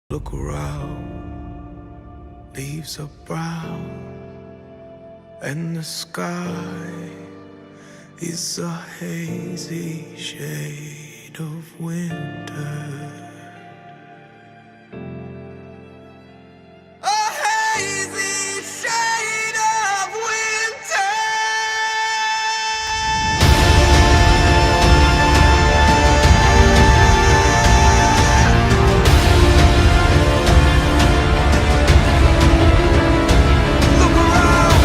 Look around, leaves are brown, and the sky is a hazy shade of winter. A hazy shade of winter. Look around,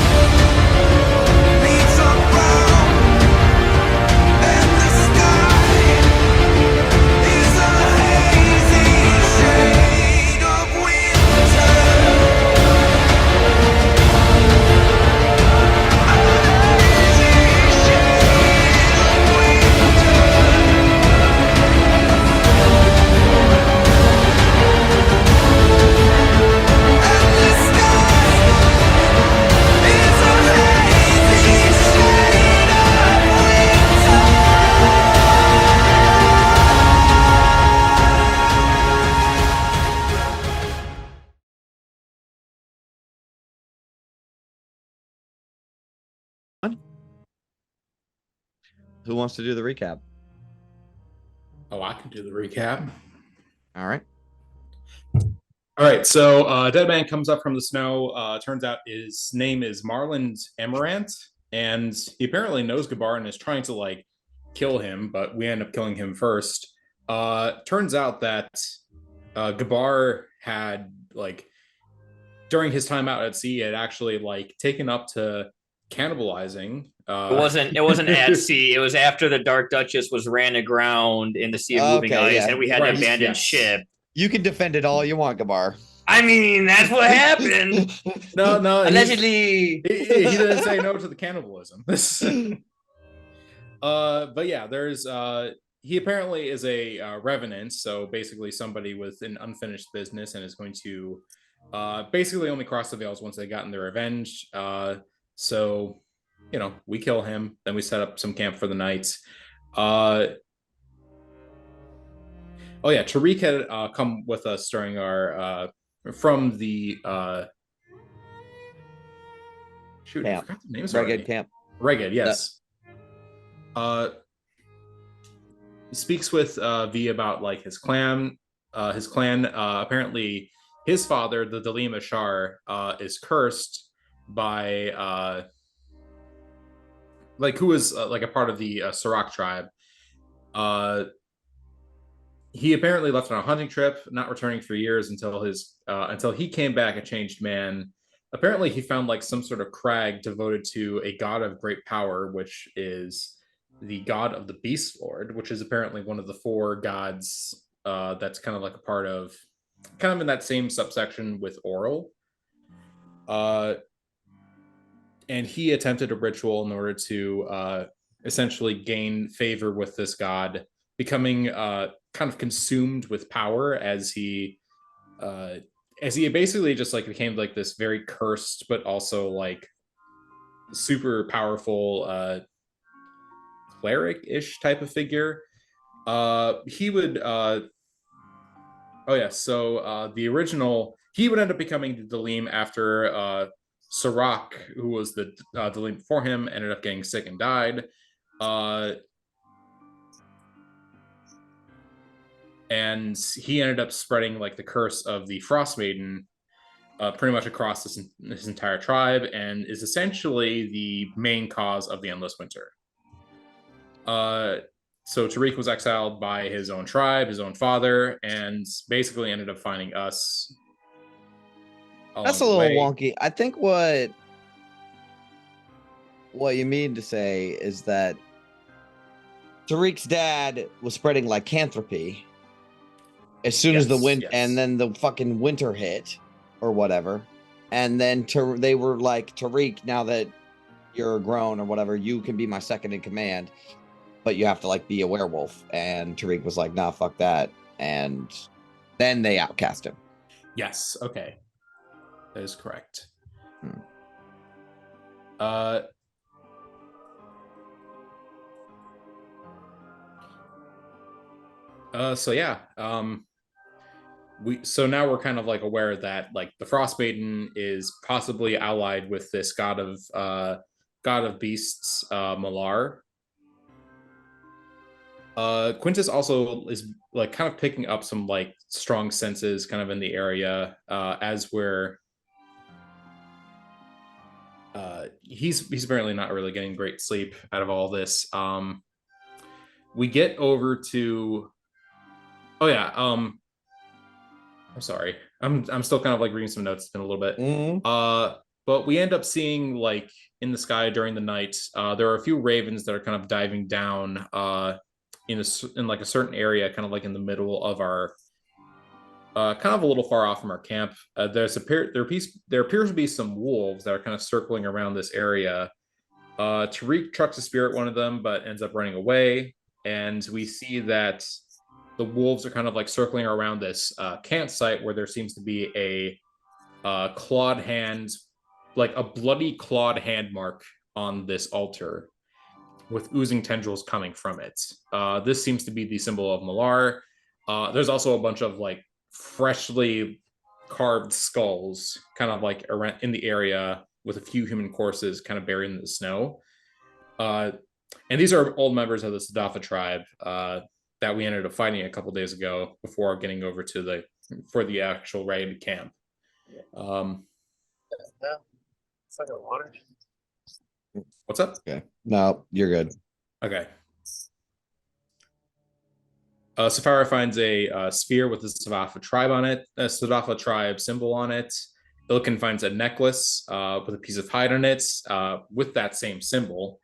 leaves are brown, and the sky is a hazy shade of winter. A hazy shade of winter. And the sky is a hazy shade of winter. Who wants to do the recap? Oh, I can do the recap. All right. All right, so Dead Man comes up from the snow. Turns out his name is Marland Amarant, and he apparently knows Gabar and is trying to like kill him, but we end up killing him first. Turns out that Gabar had like during his time out at sea had actually like taken up to cannibalizing. It wasn't at sea. It was after the Dark Duchess was ran aground in the Sea of Moving Okay, Ice, yeah. and we had Right, an abandoned yes. ship. You can defend it all you want, Gabar. I mean, that's what happened. No, Allegedly. he didn't say no to the cannibalism. But yeah, there's he apparently is a revenant, so basically somebody with an unfinished business and is going to basically only cross the veils once they gotten their revenge. So you know, we kill him, then we set up some camp for the night. Oh yeah, Tariq had come with us during our from the shoot, Camp. I forgot the names Ragged already. camp. Ragged, yes. Speaks with V about like his clan. Apparently, his father, the Dalim Ashar, is cursed by like who is like a part of the Sarak tribe. He apparently left on a hunting trip, not returning for years until he came back a changed man. Apparently, he found like some sort of crag devoted to a god of great power, which is the god of the Beast Lord, which is apparently one of the four gods that's kind of like a part of, kind of in that same subsection with Oral. And he attempted a ritual in order to essentially gain favor with this god, becoming kind of consumed with power as he basically just like became like this very cursed but also like super powerful cleric-ish type of figure. He would the original, he would end up becoming the Dalim after Sirach, who was the Dalim before him, ended up getting sick and died. And he ended up spreading like the curse of the Frostmaiden pretty much across this entire tribe, and is essentially the main cause of the Endless Winter. So Tariq was exiled by his own tribe, his own father, and basically ended up finding us. That's a little wonky. I think what you mean to say is that Tariq's dad was spreading lycanthropy as soon as the wind, and then the fucking winter hit or whatever, and then they were like, Tariq, now that you're grown or whatever, you can be my second in command, but you have to like be a werewolf. And Tariq was like, nah, fuck that. And then they outcast him. Yes. Okay. That is correct. So yeah. so now we're kind of like aware that like the Frostmaiden is possibly allied with this god of beasts, Malar. Quintus also is like kind of picking up some like strong senses kind of in the area, as we're he's apparently not really getting great sleep out of all this. We get over to I'm sorry. I'm still kind of like reading some notes. It's been a little bit. But we end up seeing like in the sky during the night, there are a few ravens that are kind of diving down in like a certain area, kind of like in the middle of our kind of a little far off from our camp. There appears to be some wolves that are kind of circling around this area. Tariq trucks to spirit one of them, but ends up running away. And we see that the wolves are kind of like circling around this campsite where there seems to be a clawed hand, like a bloody clawed hand mark on this altar with oozing tendrils coming from it. This seems to be the symbol of Malar. There's also a bunch of like freshly carved skulls kind of like around in the area with a few human corpses kind of buried in the snow. And these are old members of the Sadafa tribe that we ended up fighting a couple days ago before getting over to for the actual raid camp. Yeah. It's like a water. What's up? Okay. No, you're good. Okay. Safari finds a sphere with the Sadafa tribe on it, a Sadafa tribe symbol on it. Ilkin finds a necklace with a piece of hide on it with that same symbol.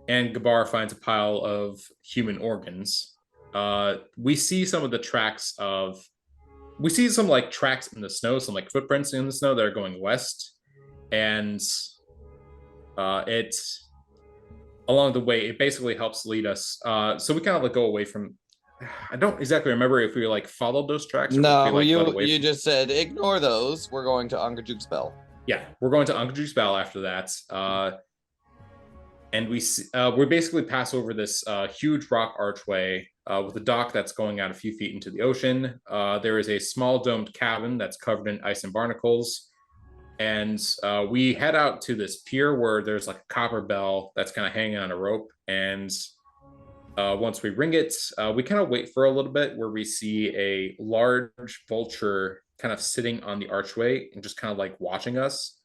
And Gabar finds a pile of human organs. We see some of the tracks we see some like tracks in the snow, some like footprints in the snow that are going west. And it's along the way, it basically helps lead us. So we kind of like go away from, I don't exactly remember if we like followed those tracks. Or No, if we, like, you just said ignore those. We're going to Angajuk's Bell. Yeah, we're going to Angajuk's Bell after that. And we basically pass over this huge rock archway with a dock that's going out a few feet into the ocean. There is a small domed cabin that's covered in ice and barnacles. And we head out to this pier where there's like a copper bell that's kind of hanging on a rope. And once we ring it, we kind of wait for a little bit where we see a large vulture kind of sitting on the archway and just kind of like watching us.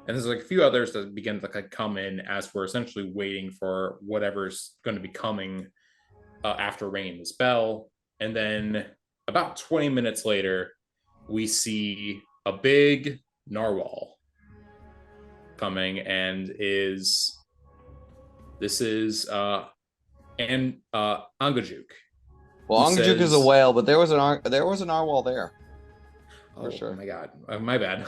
And there's like a few others that begin to like come in as we're essentially waiting for whatever's going to be coming after ringing this bell. And then about 20 minutes later, we see a big narwhal coming, and this is Angajuk. Well, Angajuk is a whale, but there was a narwhal there. Oh sure. my god, my bad.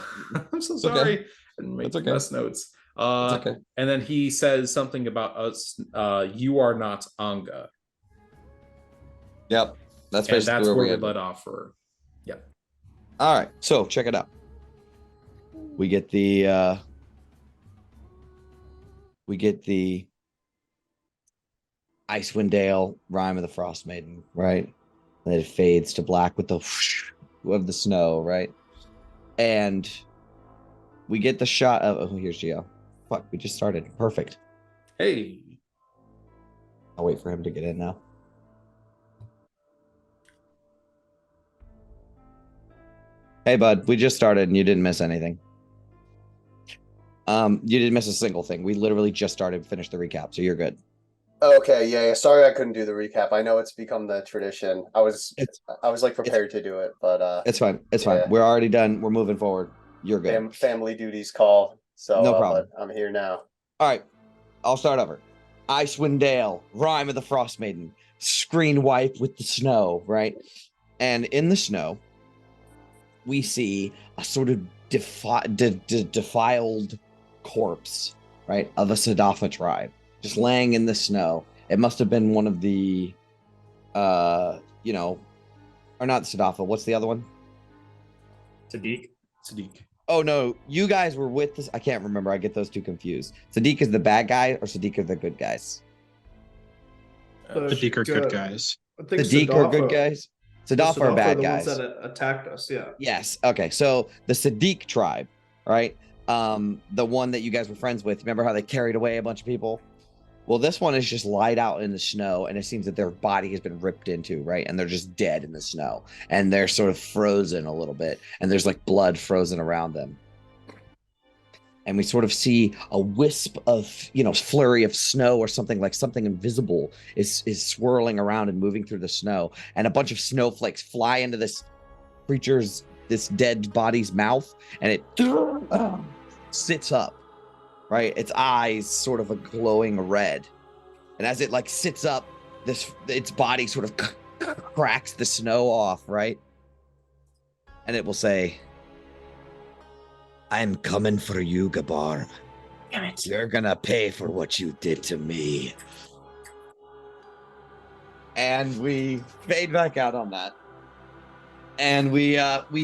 I'm so sorry. Okay. I didn't make It's okay. best notes. It's okay. And then he says something about us. You are not Anga. Yep, that's And basically that's where we we had. let off for. Yep. All right, so check it out. We get the Icewind Dale Rime of the Frostmaiden, right? And then it fades to black with the whoosh of the snow, right? And we get the shot of here's Gio. Fuck, we just started. Perfect. Hey. I'll wait for him to get in now. Hey bud, we just started and you didn't miss anything. You didn't miss a single thing. We literally just started, finished the recap, so you're good. Okay, yeah. Sorry, I couldn't do the recap. I know it's become the tradition. I was like prepared to do it, but It's fine. It's fine. yeah. We're already done. We're moving forward. You're good. Family duties call. So No problem. But I'm here now. All right, I'll start over. Icewind Dale, Rime of the Frostmaiden, screen wipe with the snow, right? And in the snow, we see a sort of defiled corpse, right, of a Sadafa tribe, just laying in the snow. It must have been one of the, or not the Sadafa. What's the other one? Sadiq. Oh no, you guys were with this. I can't remember. I get those two confused. Sadiq is the bad guy, or Sadiq are the good guys? Sadiq are good guys. I think Sadiq are good Sadafa- guys. Sadaf are bad the guys. ones that attacked us. Yeah. Yes. Okay. So the Sadiq tribe, right? The one that you guys were friends with. Remember how they carried away a bunch of people? Well, this one is just lied out in the snow, and it seems that their body has been ripped into, right? And they're just dead in the snow, and they're sort of frozen a little bit, and there's like blood frozen around them. And we sort of see a wisp of, flurry of snow or something, like something invisible is swirling around and moving through the snow, and a bunch of snowflakes fly into this dead body's mouth, and it sits up, right? Its eyes sort of a glowing red, and as it like sits up, its body sort of cracks the snow off, right? And it will say, "I'm coming for you, Gabar. Damn it. You're gonna pay for what you did to me." And we fade back out on that. And we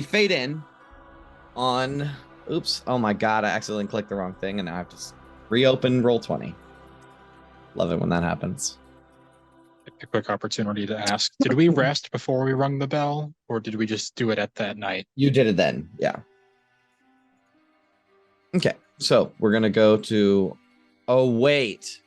fade in on, oops, oh my god, I accidentally clicked the wrong thing, and now I have to reopen Roll20. Love it when that happens. A quick opportunity to ask, did we rest before we rung the bell, or did we just do it at that night? You did it then, yeah. Okay, so we're gonna go to, oh wait.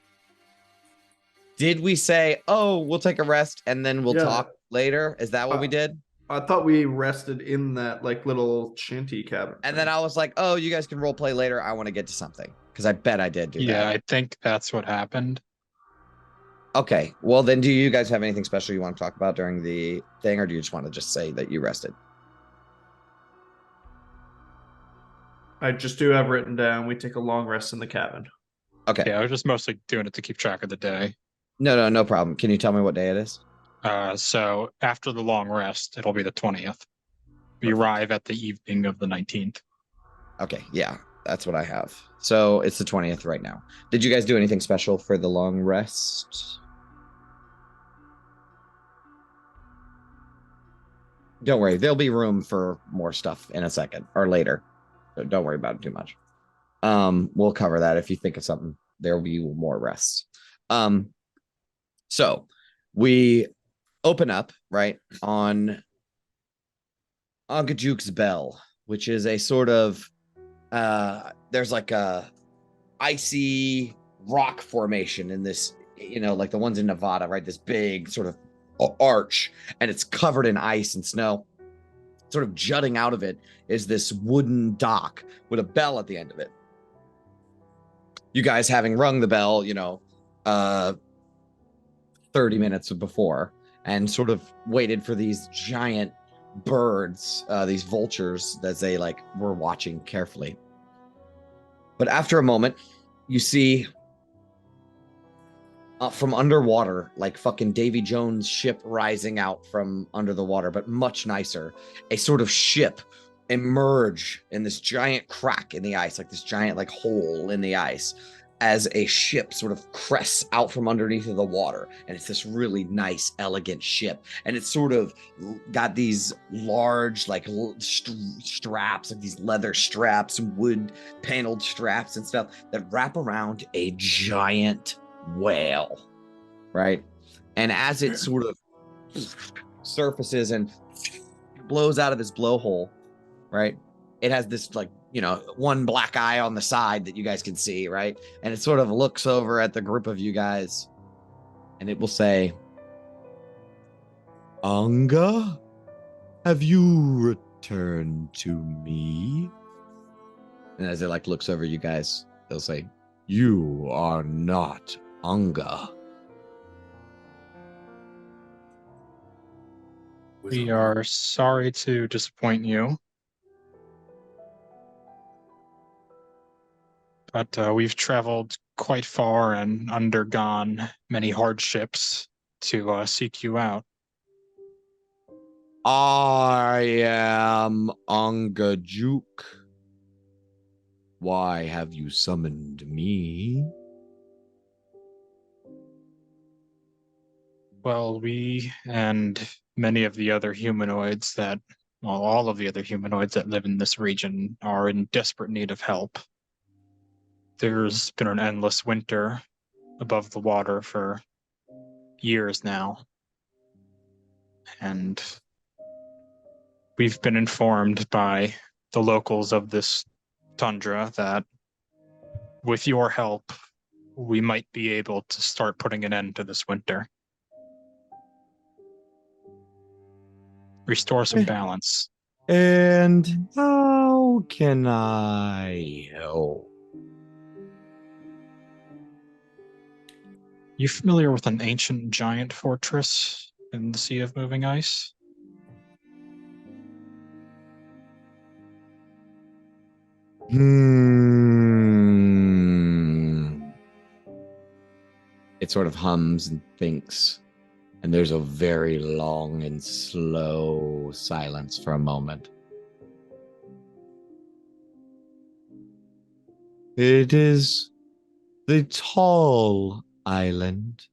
Did we say, oh, we'll take a rest and then we'll talk later? Is that what we did? I thought we rested in that like little shanty cabin. And then I was like, oh, you guys can role play later. I want to get to something. Because I bet I did do that. Yeah, I think that's what happened. Okay, well then do you guys have anything special you want to talk about during the thing, or do you just want to just say that you rested? I just do have written down, we take a long rest in the cabin. Okay. Yeah, I was just mostly doing it to keep track of the day. No problem. Can you tell me what day it is? So after the long rest, it'll be the 20th. We arrive at the evening of the 19th. Okay, yeah, that's what I have. So it's the 20th right now. Did you guys do anything special for the long rest? Don't worry, there'll be room for more stuff in a second or later. So don't worry about it too much. We'll cover that. If you think of something, there will be more rest. So we open up right on Angajuk's bell, which is a sort of there's like a icy rock formation in this, like the ones in Nevada, right? This big sort of arch, and it's covered in ice and snow. Sort of jutting out of it is this wooden dock with a bell at the end of it. You guys having rung the bell, 30 minutes before, and sort of waited for these giant birds, these vultures, as they were watching carefully. But after a moment, you see from underwater, like fucking Davy Jones' ship rising out from under the water, but much nicer, a sort of ship emerge in this giant crack in the ice, like this giant hole in the ice, as a ship sort of crests out from underneath of the water. And it's this really nice, elegant ship. And it's sort of got these large, straps, like these leather straps, wood paneled straps and stuff that wrap around a giant whale, right? And as it sort of surfaces and blows out of this blowhole, right? It has this one black eye on the side that you guys can see, right? And it sort of looks over at the group of you guys, and it will say, "Anga, have you returned to me?" And as it looks over you guys, they'll say, "You are not Anga." We are sorry to disappoint you. But we've traveled quite far and undergone many hardships to seek you out. I am Angajuk. Why have you summoned me? Well, we and many of the other humanoids all of the other humanoids that live in this region are in desperate need of help. There's been an endless winter above the water for years now. And we've been informed by the locals of this tundra that with your help, we might be able to start putting an end to this winter. Restore some balance. And how can I help? You familiar with an ancient giant fortress in the Sea of Moving Ice? It sort of hums and thinks, and there's a very long and slow silence for a moment. It is the tall island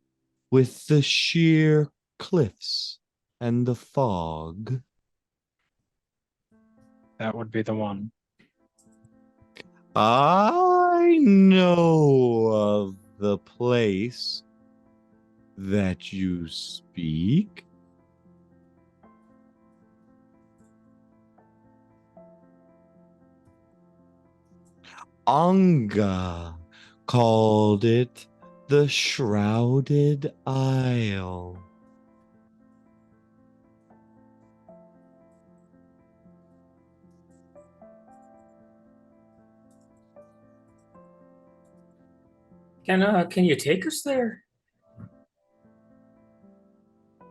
with the sheer cliffs and the fog. That would be the one. I know of the place that you speak. Anga called it the Shrouded Isle. Can you take us there?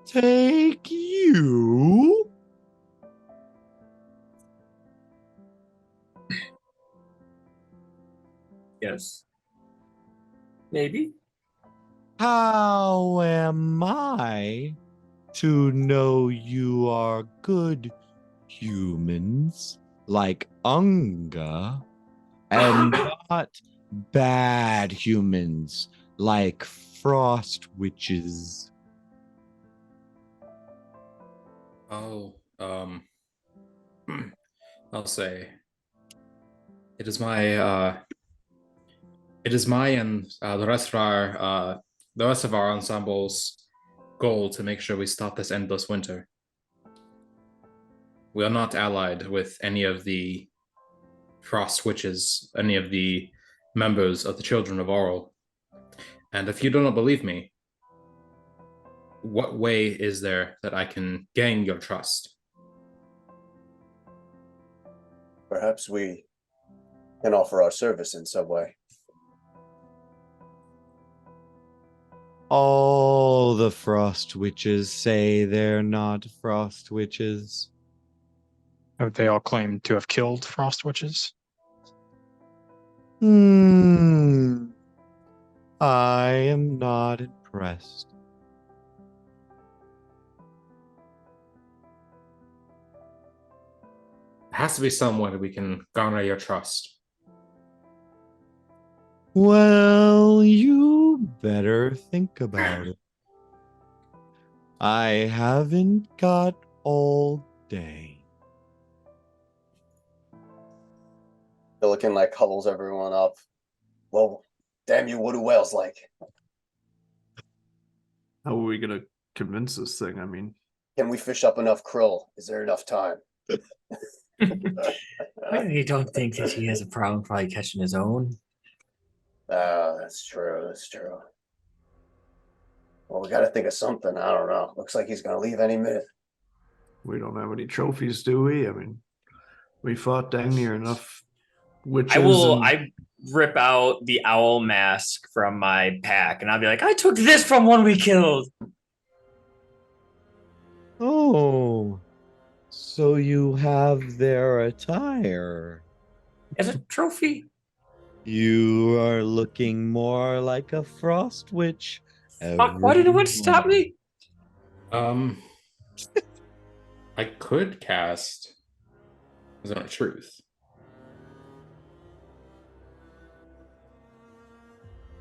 Take you? Yes. Maybe. How am I to know you are good humans like Unga and not bad humans like frost witches? Oh, I'll say it is my and the rest of our ensemble's goal to make sure we stop this endless winter. We are not allied with any of the frost witches, any of the members of the Children of Oral. And if you do not believe me, what way is there that I can gain your trust? Perhaps we can offer our service in some way. All the frost witches say they're not frost witches. Have they all claimed to have killed frost witches? I am not impressed. There has to be some way we can garner your trust. Well, you better think about it. I haven't got all day. Billiken like huddles everyone up. Well, damn you, what do whales like? How are we gonna convince this thing? I mean, Can we fish up enough krill? Is there enough time? I don't think that he has a problem probably catching his own. That's true. That's true. Well, we got to think of something. I don't know. Looks like he's gonna leave any minute. we don't have any trophies, do we? I mean, we fought dang near enough witches. I rip out the owl mask from my pack and I'll be like, I took this from one we killed. Oh, so you have their attire. As a trophy. You are looking more like a frost witch. Fuck, why did no one stop me? I could cast Zone of Truth.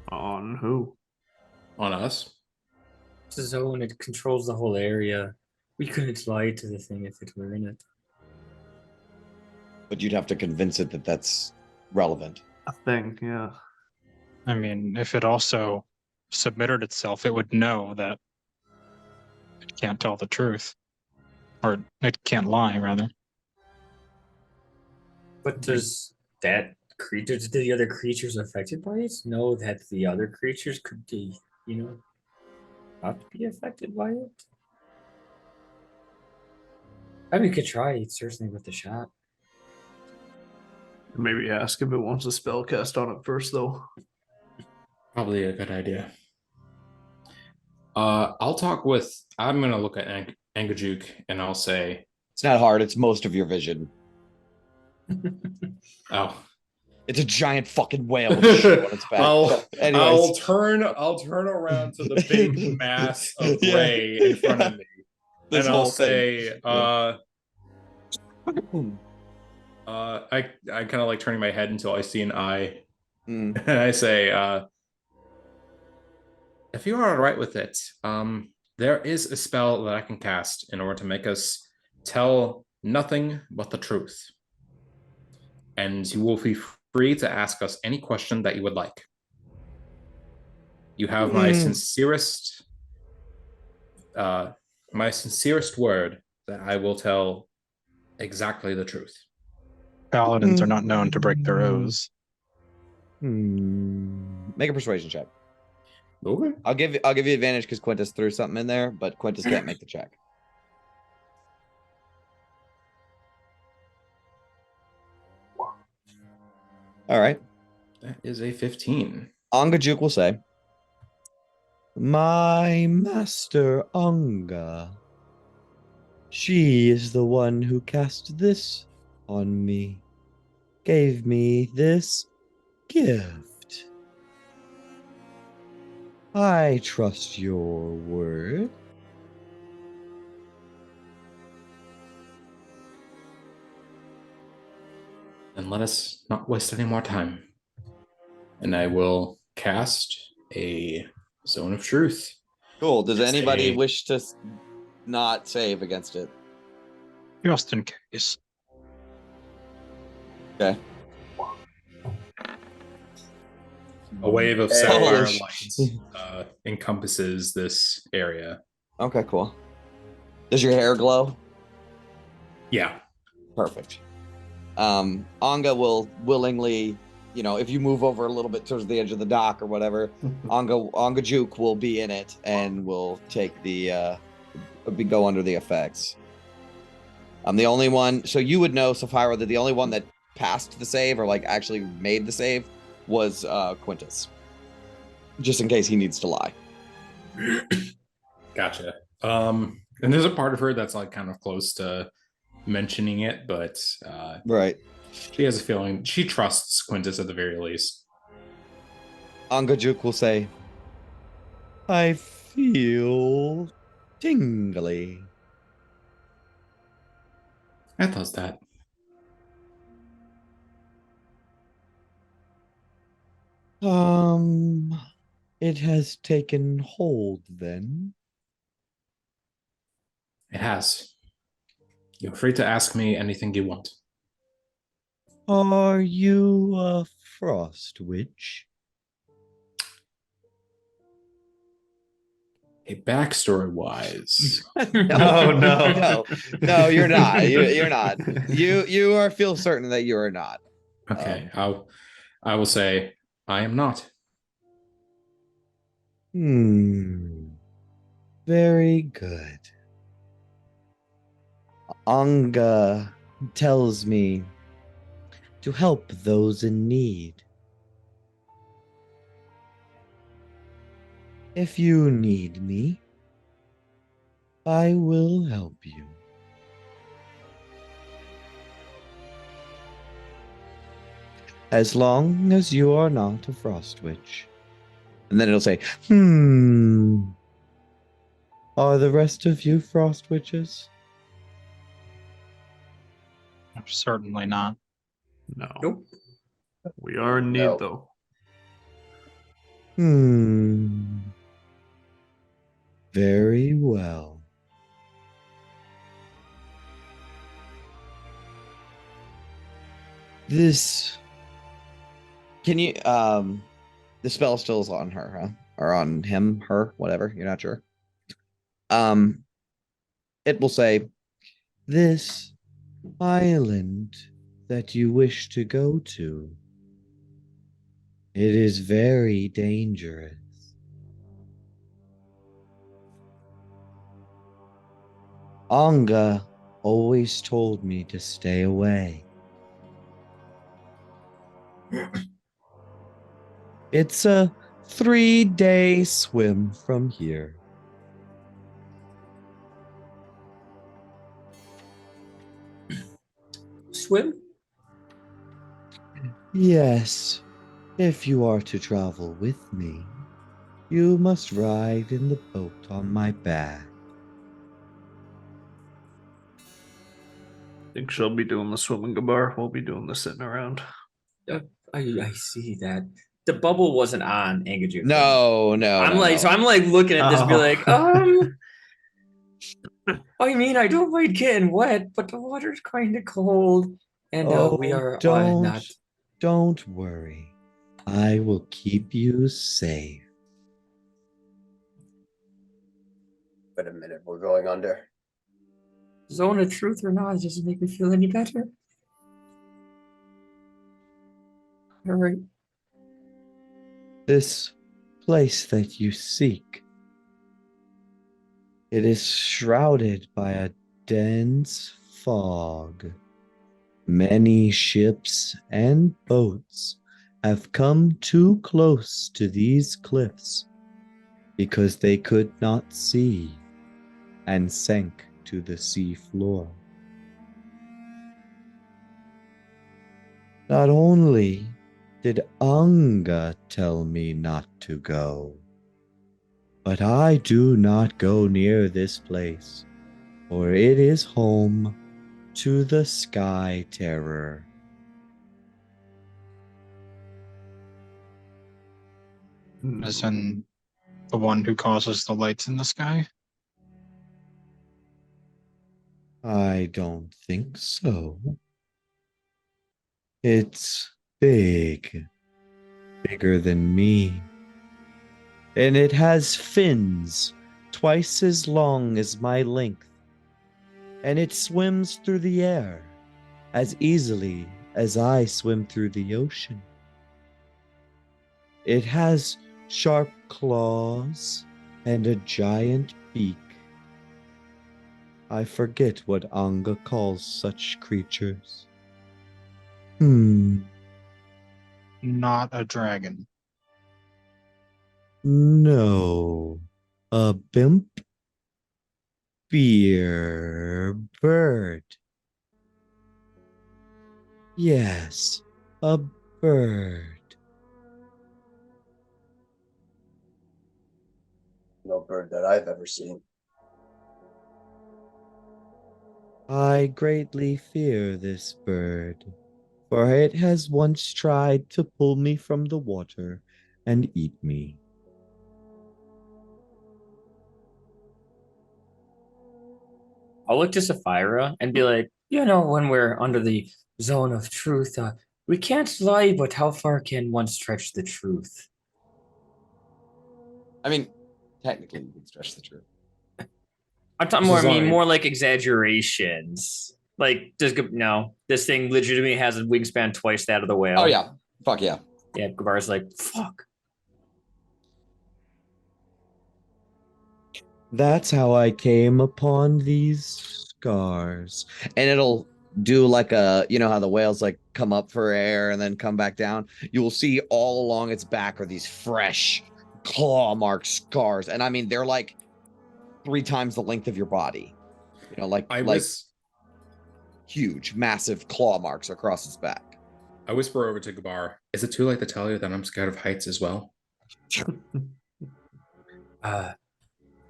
On who? On us. It's a zone, it controls the whole area. We couldn't lie to the thing if it were in it. But you'd have to convince it that that's relevant. A thing, yeah. I mean, if it also submitted itself, it would know that it can't tell the truth. Or it can't lie, rather. But does that creature, do the other creatures affected by it know that the other creatures could be, not be affected by it? I mean, we could try it, certainly with the shot. Maybe ask if it wants a spell cast on it first, though. Probably a good idea. I'm gonna look at Angajuk and I'll say, It's not hard. It's most of your vision. oh, It's a giant fucking whale with shit on its back. I'll Anyways. turn around to the big mass of Yeah. gray in front of me. This and I'll whole thing. say, I kind of like turning my head until I see an eye, Mm. and I say, if you are all right with it, there is a spell that I can cast in order to make us tell nothing but the truth, and you will be free to ask us any question that you would like. You have my sincerest word that I will tell exactly the truth. Paladins are not known to break their oaths. Make a persuasion check. Okay. I'll give you advantage because Quintus threw something in there, but Quintus can't make the check. All right. That is a 15. Angajuk will say, "My master Anga. She is the one who cast this on me, gave me this gift. I trust your word." And let us not waste any more time. And I will cast a Zone of Truth. Cool. Does Just anybody a- wish to not save against it? Just in case. Okay. A wave of Hey. sapphire Holy light encompasses this area. Okay, cool. Does your hair glow? Yeah. Perfect. Anga will willingly, if you move over a little bit towards the edge of the dock or whatever, Angajuk will be in it and will take go under the effects. I'm the only one, so you would know, Sapphira, that the only one that passed the save or like actually made the save was Quintus. Just in case he needs to lie. Gotcha. And there's a part of her that's like kind of close to mentioning it, but Right. she has a feeling she trusts Quintus at the very least. Angajuk will say, "I feel tingly." It does that. It has taken hold then. It has. You're free to ask me anything you want. Are you a frost witch? A backstory wise, No, no, you're not. You're not. You feel certain that you are not. okay, I will say I am not. Very good. Anga tells me to help those in need. If you need me, I will help you. As long as you are not a frost witch. And then it'll say, are the rest of you frost witches? Certainly not. No. Nope. We are in need, No. though. Very well. The spell still is on her, huh? Or on him, her, whatever, you're not sure. It will say, "This island that you wish to go to. It is very dangerous. Anga always told me to stay away. It's a 3-day swim from here. Swim? Yes, if you are to travel with me, you must ride in the boat on my back. Think she'll be doing the swimming, Gabar. We'll be doing the sitting around. I see that. The bubble wasn't on Angajuk. No, no, I'm no, like, no. so I'm like looking at this, be Oh. like, I mean, I don't mind getting wet, but the water's kind of cold, and we are not. Don't worry. I will keep you safe. Wait a minute, we're going under. Zone of truth or not, it doesn't make me feel any better. All right. This place that you seek, it is shrouded by a dense fog. Many ships and boats have come too close to these cliffs because they could not see and sank to the sea floor. Not only did Anga tell me not to go, but I do not go near this place, for it is home to the Sky Terror. As in the one who causes the lights in the sky? I don't think so. It's big, bigger than me. And it has fins twice as long as my length. And it swims through the air as easily as I swim through the ocean. It has sharp claws and a giant beak. I forget what Anga calls such creatures. Not a dragon. No. A bimp? Beer bird. Yes, a bird. No bird that I've ever seen. I greatly fear this bird, for it has once tried to pull me from the water and eat me. I'll look to Sapphira and be like, when we're under the zone of truth, we can't lie, but how far can one stretch the truth? I mean, technically you can stretch the truth. I'm talking This more. is I mean, only- more like exaggerations. Like, no, this thing legitimately has a wingspan twice that of the whale. Oh yeah. Fuck yeah. Yeah, Gabar's like, fuck. That's how I came upon these scars. And it'll do like you know how the whales like come up for air and then come back down? You will see all along its back are these fresh claw mark scars. And I mean, they're like 3 times the length of your body. You know, like huge, massive claw marks across its back. I whisper over to Gabar, is it too late to tell you that I'm scared of heights as well?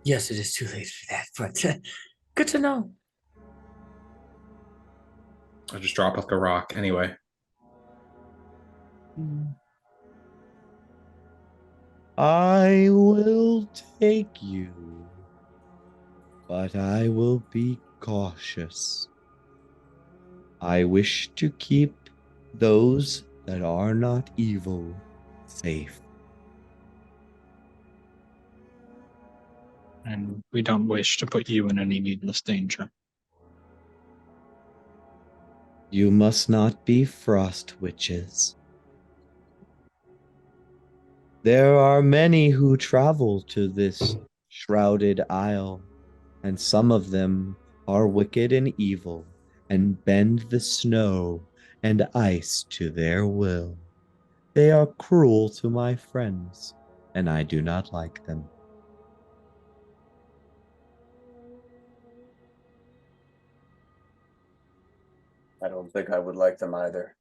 Yes, it is too late for that, but good to know. I just drop like a rock anyway. I will take you, but I will be cautious. I wish to keep those that are not evil safe. And we don't wish to put you in any needless danger. You must not be frost witches. There are many who travel to this shrouded isle, and some of them are wicked and evil, and bend the snow and ice to their will. They are cruel to my friends, and I do not like them. I don't think I would like them either.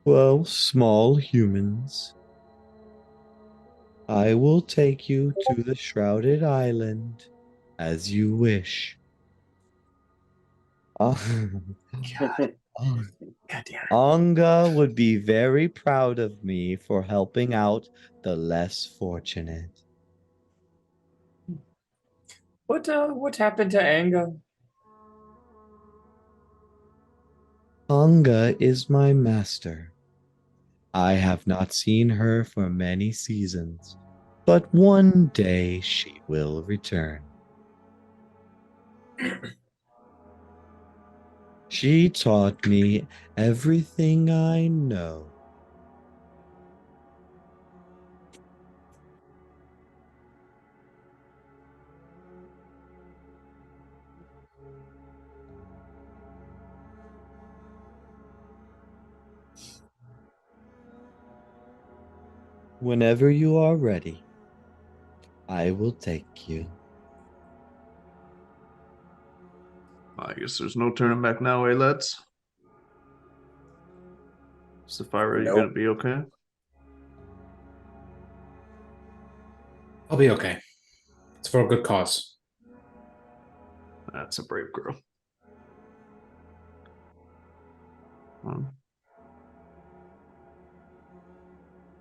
Well, small humans, I will take you to the shrouded island as you wish. Anga would be very proud of me for helping out the less fortunate. What happened to Anga? Anga is my master. I have not seen her for many seasons, but one day she will return. She taught me everything I know. Whenever you are ready, I will take you. I guess there's no turning back now, eh, lads? Sapphira, you gonna Nope. be okay? I'll be okay. It's for a good cause. That's a brave girl. Well,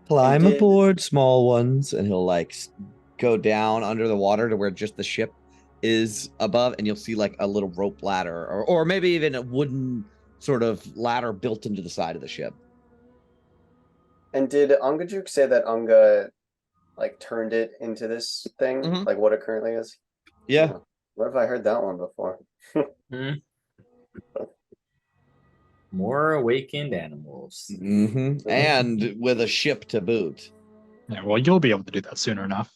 Climb did- aboard, small ones, and he'll like go down under the water to where just the ship is above, and you'll see like a little rope ladder, or maybe even a wooden sort of ladder built into the side of the ship. And did Angajuk say that Anga like turned it into this thing, Mhm. like what it currently is? Yeah. Oh, where have I heard that one before? More awakened animals. And with a ship to boot. Yeah, well, you'll be able to do that soon enough.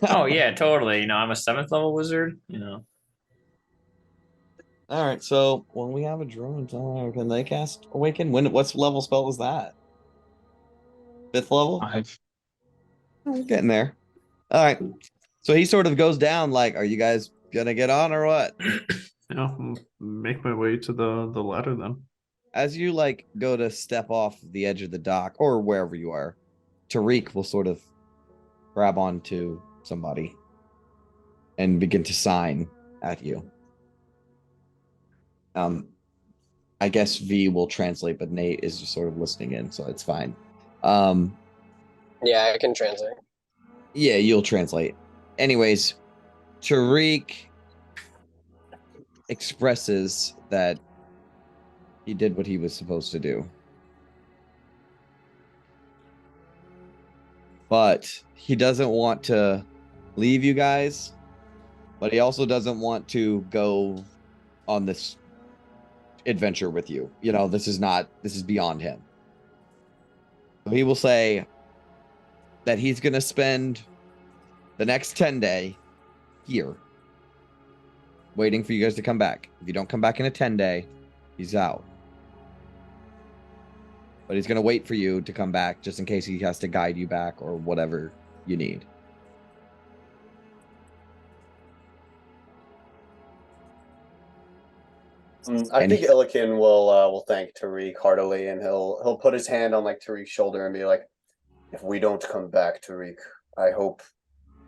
Oh yeah, totally. You know, I'm a 7th level wizard. You know. All right, so when we have a drone, can they cast Awaken? What's level spell is that? 5th level? I've We're getting there. All right. So he sort of goes down like, are you guys gonna get on or what? yeah, I'll make my way to the ladder then. As you like go to step off the edge of the dock or wherever you are, Tariq will sort of grab onto somebody and begin to sign at you. I guess V will translate, but Nate is just sort of listening in, so it's fine. Yeah, I can translate. Yeah, you'll translate. Anyways, Tariq expresses that he did what he was supposed to do. But he doesn't want to leave you guys, but he also doesn't want to go on this adventure with you. You know, this is beyond him. So he will say that he's going to spend the next 10 day here waiting for you guys to come back. If you don't come back in a 10-day, he's out. But he's going to wait for you to come back just in case he has to guide you back or whatever you need. I And think he- Illikin will thank Tariq heartily, and he'll put his hand on like Tariq's shoulder and be like, "If we don't come back, Tariq, I hope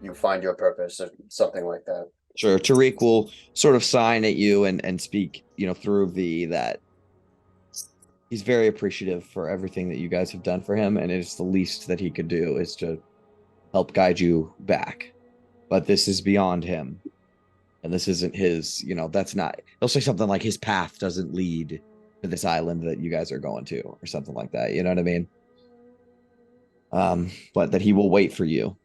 you find your purpose," or something like that. Sure. Tariq will sort of sign at you and speak, through V that he's very appreciative for everything that you guys have done for him, and it's the least that he could do is to help guide you back. But this is beyond him. And this isn't his, that's not, he'll say something like his path doesn't lead to this island that you guys are going to, or something like that. You know what I mean? But that he will wait for you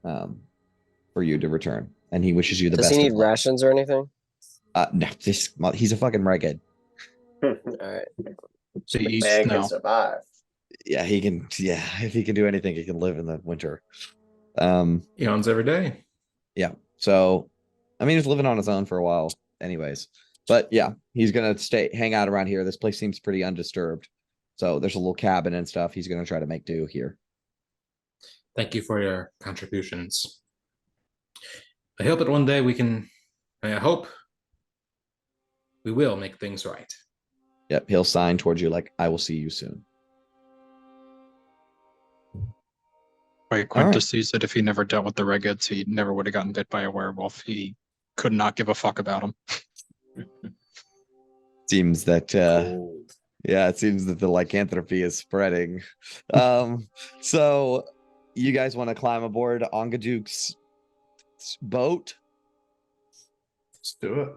for you to return, and he wishes you the Does best he need of luck. rations or anything? No, he's a fucking reggae. All right. So he eats Man can now. survive. Yeah, he can. Yeah, if he can do anything, he can live in the winter. Eons every day. Yeah. So, I mean, he's living on his own for a while, anyways. But yeah, he's gonna hang out around here. This place seems pretty undisturbed. So there's a little cabin and stuff. He's gonna try to make do here. Thank you for your contributions. I hope that one day we can. I hope we will make things right. Yep, he'll sign towards you like, "I will see you soon." Right, Quintus sees that if he never dealt with the Regids, he never would have gotten bit by a werewolf. He could not give a fuck about him. Seems that Cold. yeah, it seems that the lycanthropy is spreading. So you guys want to climb aboard Angajuk's boat? Let's do it.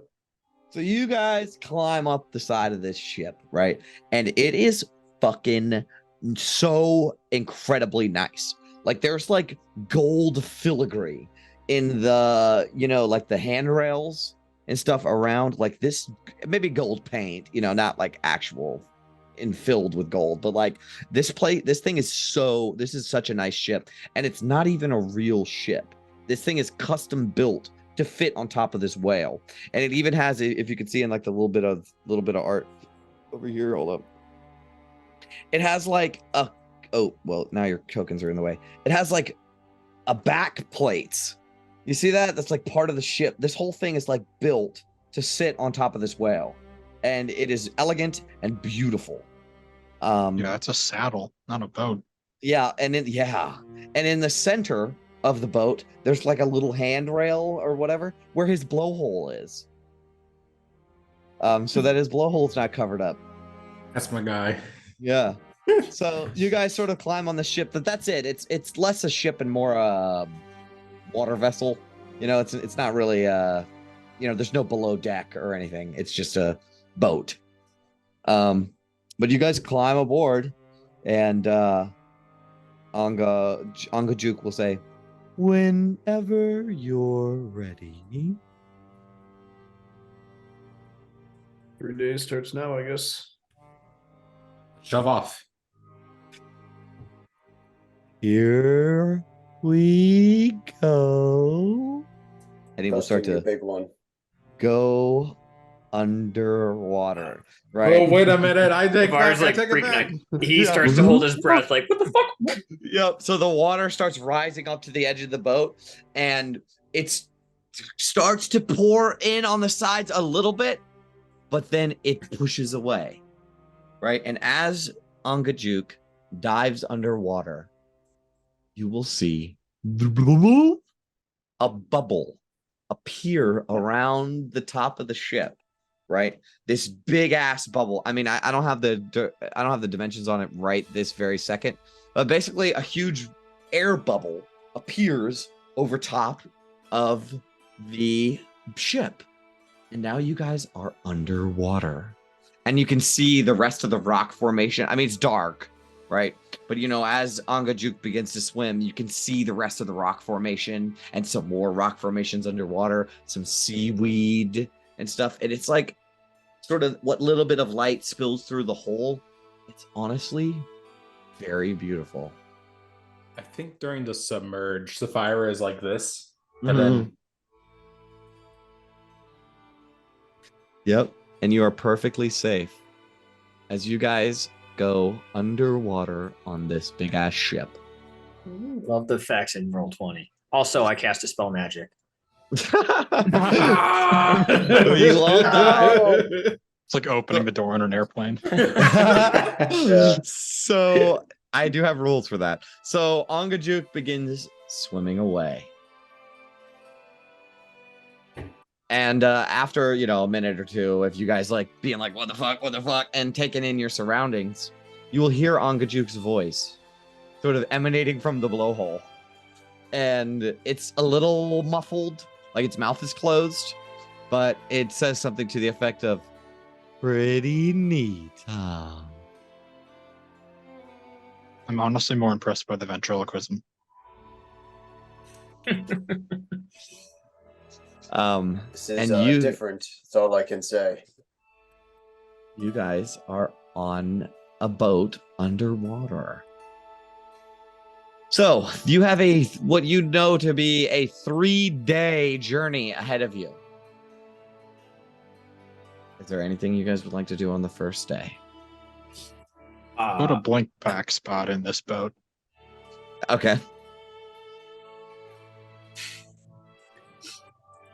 So you guys climb up the side of this ship, right? And it is fucking so incredibly nice. Like there's like gold filigree in the, like the handrails and stuff around, like this, maybe gold paint, not like actual and filled with gold, but like this thing is this is such a nice ship, and it's not even a real ship. This thing is custom built to fit on top of this whale, and it even has, if you can see in like the little bit of art over here, hold up, it has like oh well, now your tokens are in the way. It has like a back plates. You see that? That's like part of the ship. This whole thing is like built to sit on top of this whale, and it is elegant and beautiful. Yeah, it's a saddle, not a boat. Yeah, and in the center of the boat, there's like a little handrail or whatever where his blowhole is. So that his blowhole's not covered up. That's my guy. Yeah. So you guys sort of climb on the ship. That's it. It's less a ship and more a water vessel. It's not really there's no below deck or anything. It's just a boat. But you guys climb aboard, and Angajuk will say, "Whenever you're ready." 3 days starts now, I guess. Shove off. Here we go. And he will start Trusting you, to big one. go underwater. Right. Oh, wait a minute. I take Var's back. like I take it back. freaking out. He Yeah. starts to hold his breath, like, what the fuck? Yep. So the water starts rising up to the edge of the boat, and it starts to pour in on the sides a little bit, but then it pushes away. Right. And as Angajuk dives underwater, you will see a bubble appear around the top of the ship. Right, this big ass bubble. I mean, I don't have the dimensions on it right this very second, but basically a huge air bubble appears over top of the ship, and now you guys are underwater, and you can see the rest of the rock formation. I mean, it's dark, right? But as Angajuk begins to swim, you can see the rest of the rock formation and some more rock formations underwater, some seaweed and stuff, and it's like sort of what little bit of light spills through the hole. It's honestly very beautiful. I think during the submerge, Sapphira is like this. And then Yep. And you are perfectly safe as you guys go underwater on this big ass ship. Love the facts in Roll20. Also, I cast a spell magic. You won't die. It's like opening the door on an airplane. So I do have rules for that. So Angajuk begins swimming away. And after, a minute or two, if you guys like being like, what the fuck, and taking in your surroundings, you will hear Angajuk's voice sort of emanating from the blowhole. And it's a little muffled, like its mouth is closed, but it says something to the effect of, pretty neat, huh? I'm honestly more impressed by the ventriloquism. This is And you different. That's all I can say. you guys are on a boat underwater. So you have what you know to be a 3-day journey ahead of you. Is there anything you guys would like to do on the first day? Put a blink back spot in this boat. Okay.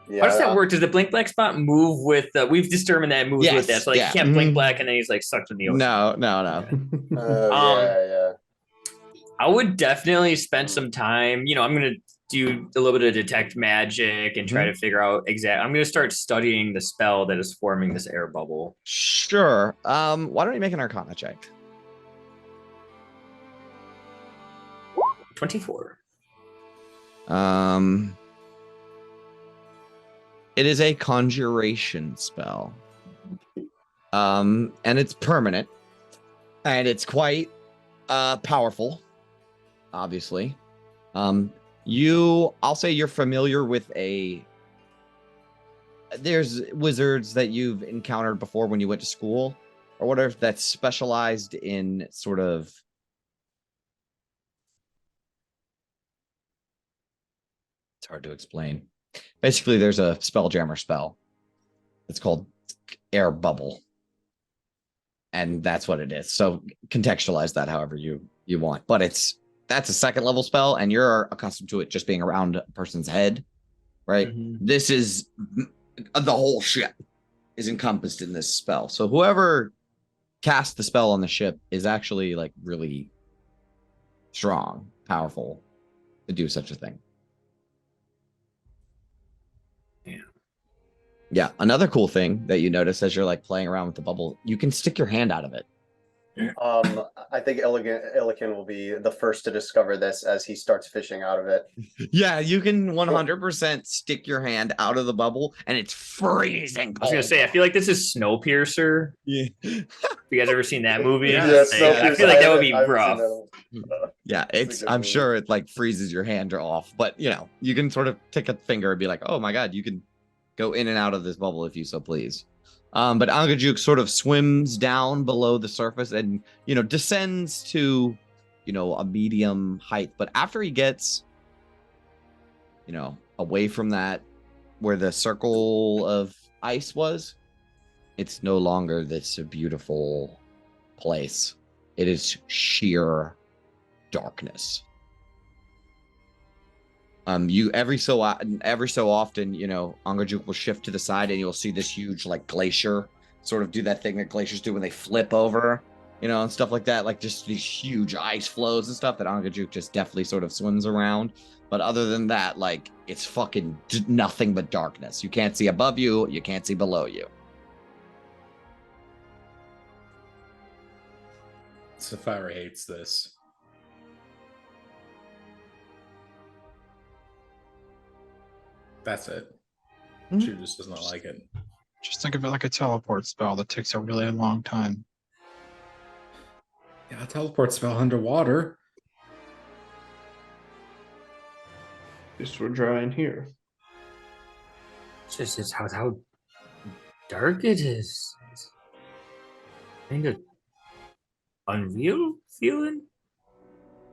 Yeah. How does that work? Does the blink black spot move with? We've determined that it moves with that, Yes, so like yeah. he can't blink Mhm. black and then he's like sucked in the ocean. No. Yeah. I would definitely spend some time. I'm gonna do a little bit of detect magic and try to figure out I'm gonna start studying the spell that is forming this air bubble. Sure. Why don't you make an Arcana check? 24. It is a conjuration spell. And it's permanent. And it's quite powerful, obviously. I'll say you're familiar with there's wizards that you've encountered before when you went to school or whatever that's specialized in sort of it's hard to explain. Basically, there's a spelljammer spell. It's called air bubble. And that's what it is. So contextualize that however you want. But that's a second level spell, and you're accustomed to it just being around a person's head, right? This is the whole ship is encompassed in this spell. So whoever cast the spell on the ship is actually like really strong, powerful to do such a thing. Yeah. Another cool thing that you notice as you're like playing around with the bubble, you can stick your hand out of it. I think Illican will be the first to discover this as he starts fishing out of it. Yeah, you can 100% stick your hand out of the bubble, and it's freezing cold. I was gonna say, I feel like this is Snowpiercer. Yeah. You guys ever seen that movie? Yes, I feel like that would be rough. Yeah, That's a good I'm movie. sure it like freezes your hand off, but you can sort of take a finger and be like, oh my god, you can go in and out of this bubble if you so please. But Angajuk sort of swims down below the surface and descends to a medium height. But after he gets away from that where the circle of ice was, it's no longer this beautiful place. It is sheer darkness. You every so often, Angajuk will shift to the side and you'll see this huge like glacier sort of do that thing that glaciers do when they flip over, and stuff like that. Like just these huge ice flows and stuff that Angajuk just definitely sort of swims around. But other than that, like it's fucking nothing but darkness. You can't see above you. You can't see below you. Sapphira hates this. That's it. She just does not like it. Just think of it like a teleport spell that takes a really long time. Yeah, teleport spell underwater. Just we're dry in here. It's how dark it is. It's kind of unreal feeling.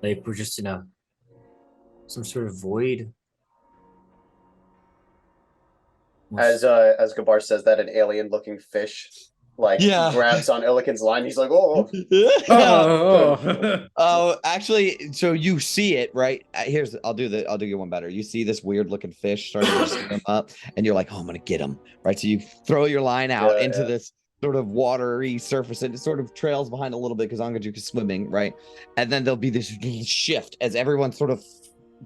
Like we're just in some sort of void. As Gabar says that, an alien-looking fish grabs on Illican's line. He's like, "Oh, Oh, actually, so you see it, right? I'll do you one better. You see this weird looking fish starting to swim up, and you're like, oh, I'm gonna get him, right? So you throw your line out into this sort of watery surface, and it sort of trails behind a little bit because Angajuk is swimming, right? And then there'll be this shift as everyone sort of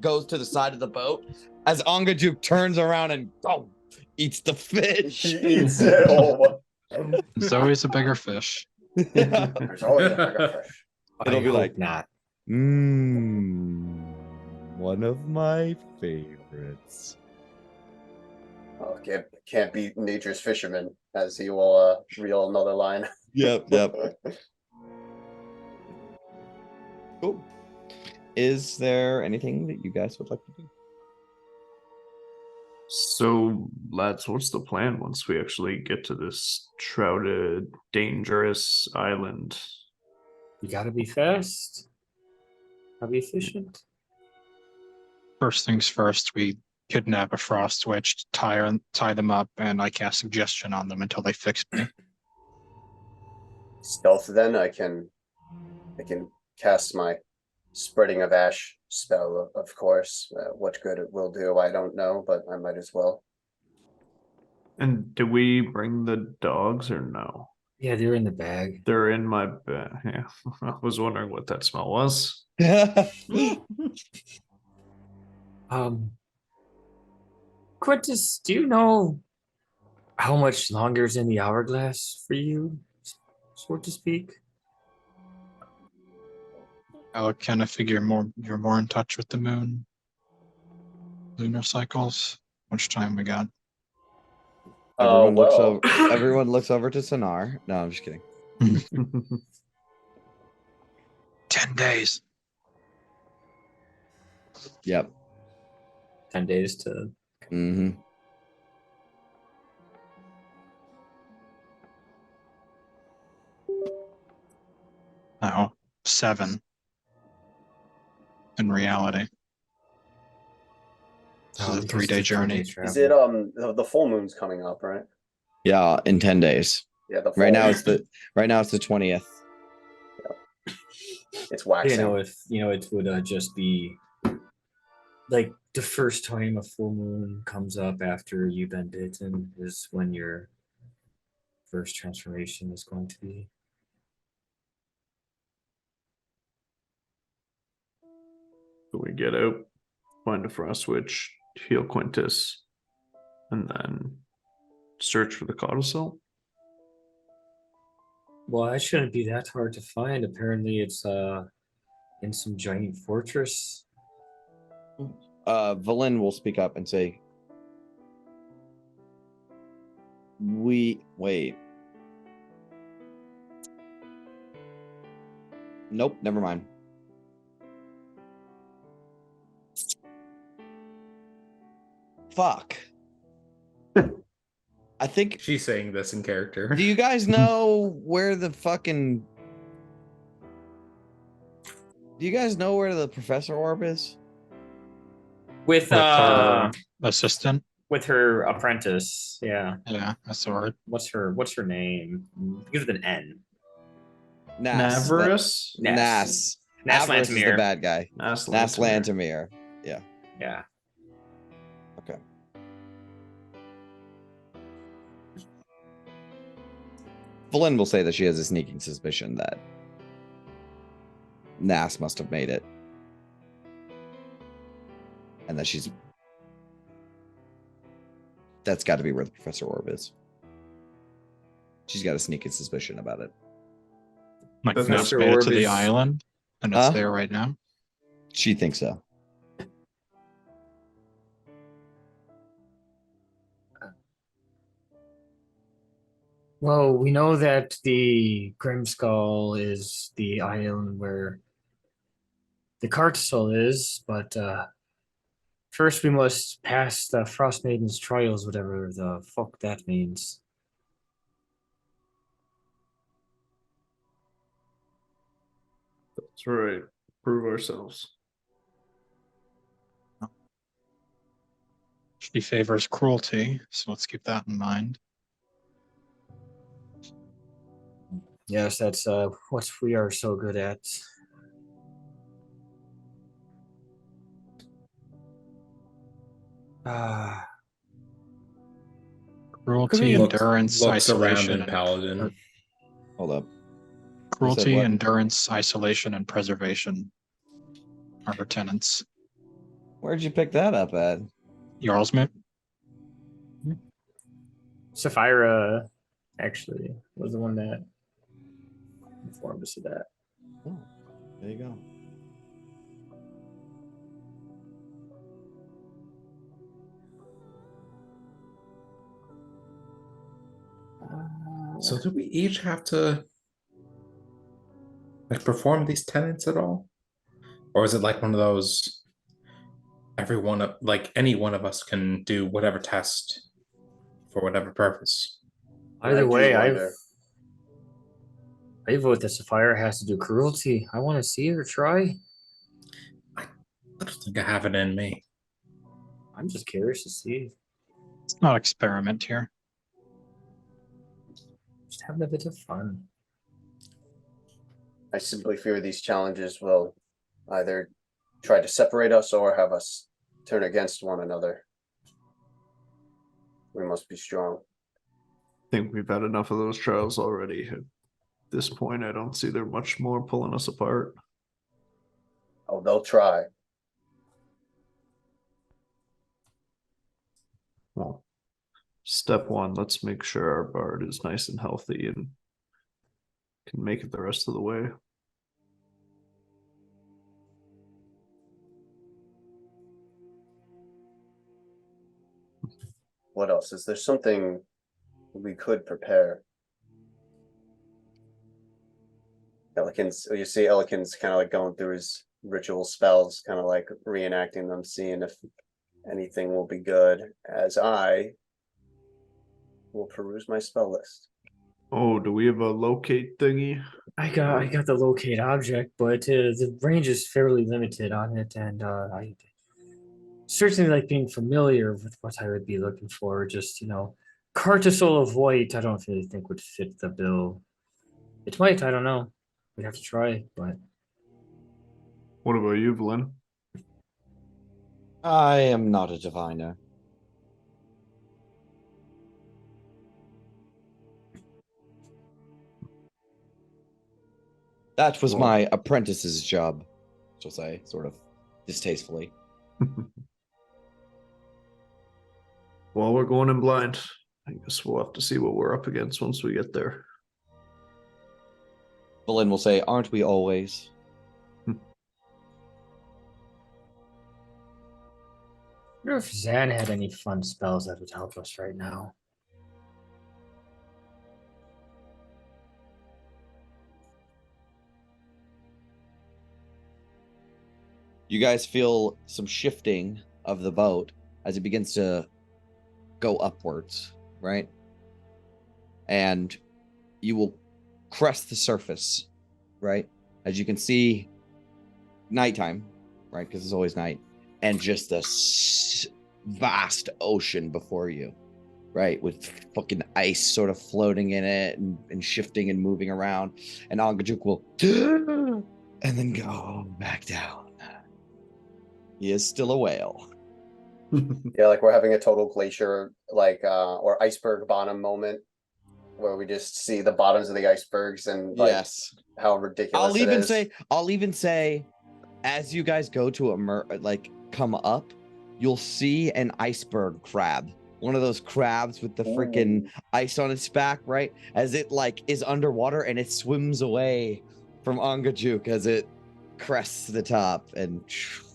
goes to the side of the boat as Angajuk turns around and eats the fish. he eats it." Oh, There's always a bigger fish. there's always a bigger fish. It'll be like, not. one of my favorites. Oh, can't beat nature's fisherman, as he will reel another line. Yep. Cool. Is there anything that you guys would like to do? So, lads, what's the plan once we actually get to this shrouded, dangerous island? You gotta be fast. Gotta be efficient. First things first, we kidnap a frost witch, tie them up, and I cast suggestion on them until they fix me. Stealth. Then I can cast my spreading of ash spell. Of course, what good it will do, I don't know, but I might as well. And do we bring the dogs or no? Yeah, they're in the bag. They're in my bag. Yeah, I was wondering what that smell was. Quintus, do you know how much longer is in the hourglass for you, so to speak? I kind of figure you're more in touch with the moon, lunar cycles. How much time we got? Well, Everyone looks over to Sonar. No, I'm just kidding. 10 days. Yep. 10 days to. Mm-hmm. No, 7 in reality. This is a 3-day journey. is it the full moon's coming up, right? Yeah, in 10 days. Yeah, the Right full now it's the 20th. it's waxing. It would just be like the first time a full moon comes up after you've been bitten is when your first transformation is going to be. So we get out, find a frost witch, heal Quintus, and then search for the codicil. Well, that shouldn't be that hard to find. Apparently, it's in some giant fortress. Valen will speak up and say, wait. Nope, never mind. Fuck. I think. She's saying this in character. Do you guys know where the fucking? Do you guys know where the professor orb is? With her assistant. With her apprentice, yeah. Yeah, that's the word. What's her name? Begins with an N. Nas. Navarus? Nas. Nas Avarice is the Lantamir. bad guy. Nas Nas Lantamir. Lantamir. Yeah. Yeah. Okay. Valen will say that she has a sneaking suspicion that Nas must have made it. And that that's got to be where the Professor Orb is. She's got a sneaking suspicion about it. Like Does Nas Mr. made it Orb to the is- island, and it's there right now. She thinks so. Well, we know that the Grimskull is the island where the Cartisol is, but first we must pass the Frostmaiden's trials, whatever the fuck that means. That's right. Prove ourselves. She favors cruelty, so let's keep that in mind. Yes, that's what we are so good at. Cruelty, endurance, looks around isolation, in Paladin. Hold up. cruelty, what? endurance, isolation, and preservation are her tenets. Where'd you pick that up at? Jarlsmith? Sapphira actually was the one that informed us of that. Oh, there you go. So do we each have to like perform these tenets at all? Or is it like one of those any one of us can do whatever test for whatever purpose. I Either do way, wonder. I vote that Sapphire has to do cruelty. I want to see her try. I don't think I have it in me. I'm just curious to see. It's not experiment here. Just having a bit of fun. I simply fear these challenges will either try to separate us or have us turn against one another. We must be strong. I think we've had enough of those trials already. At this point, I don't see there much more pulling us apart. Oh, they'll try. Well, step one, let's make sure our bard is nice and healthy and can make it the rest of the way. What else? Is there something we could prepare? You see Elkins kind of like going through his ritual spells, kind of like reenacting them, seeing if anything will be good, as I will peruse my spell list. Oh, do we have a locate thingy? I got the locate object, but the range is fairly limited on it, and I certainly like being familiar with what I would be looking for. Just Cartisol of White. I don't really think would fit the bill. It might. I don't know. We'd have to try, but What about you, Vlyn? I am not a diviner. That was Well- my apprentice's job, she'll say, sort of distastefully. Well, we're going in blind. I guess we'll have to see what we're up against once we get there. Bolin will say, aren't we always? I wonder if Zan had any fun spells that would help us right now. You guys feel some shifting of the boat as it begins to go upwards, right? And you will crest the surface, right? As you can see, nighttime, right? Because it's always night, and just a vast ocean before you, right? With fucking ice sort of floating in it and shifting and moving around. And Angajuk will and then go back down. He is still a whale. Yeah, like we're having a total glacier, or iceberg bottom moment, where we just see the bottoms of the icebergs and Yes. how ridiculous I'll even is. say, as you guys go to come up, you'll see an iceberg crab. One of those crabs with the freaking ice on its back, right? As it is underwater and it swims away from Angajuk as it crests the top and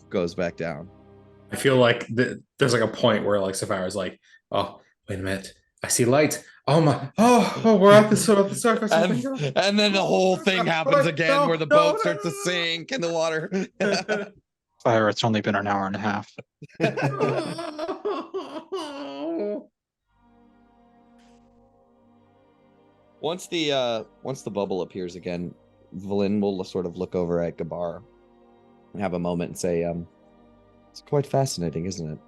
goes back down. I feel like there's a point where Sapphire's like, oh, wait a minute, I see light. Oh my, oh, we're at the surface. And then the whole thing happens again where the boat starts to sink in the water. Fire, it's only been an hour and a half. Once the bubble appears again, Vlyn will sort of look over at Gabar and have a moment and say, it's quite fascinating, isn't it?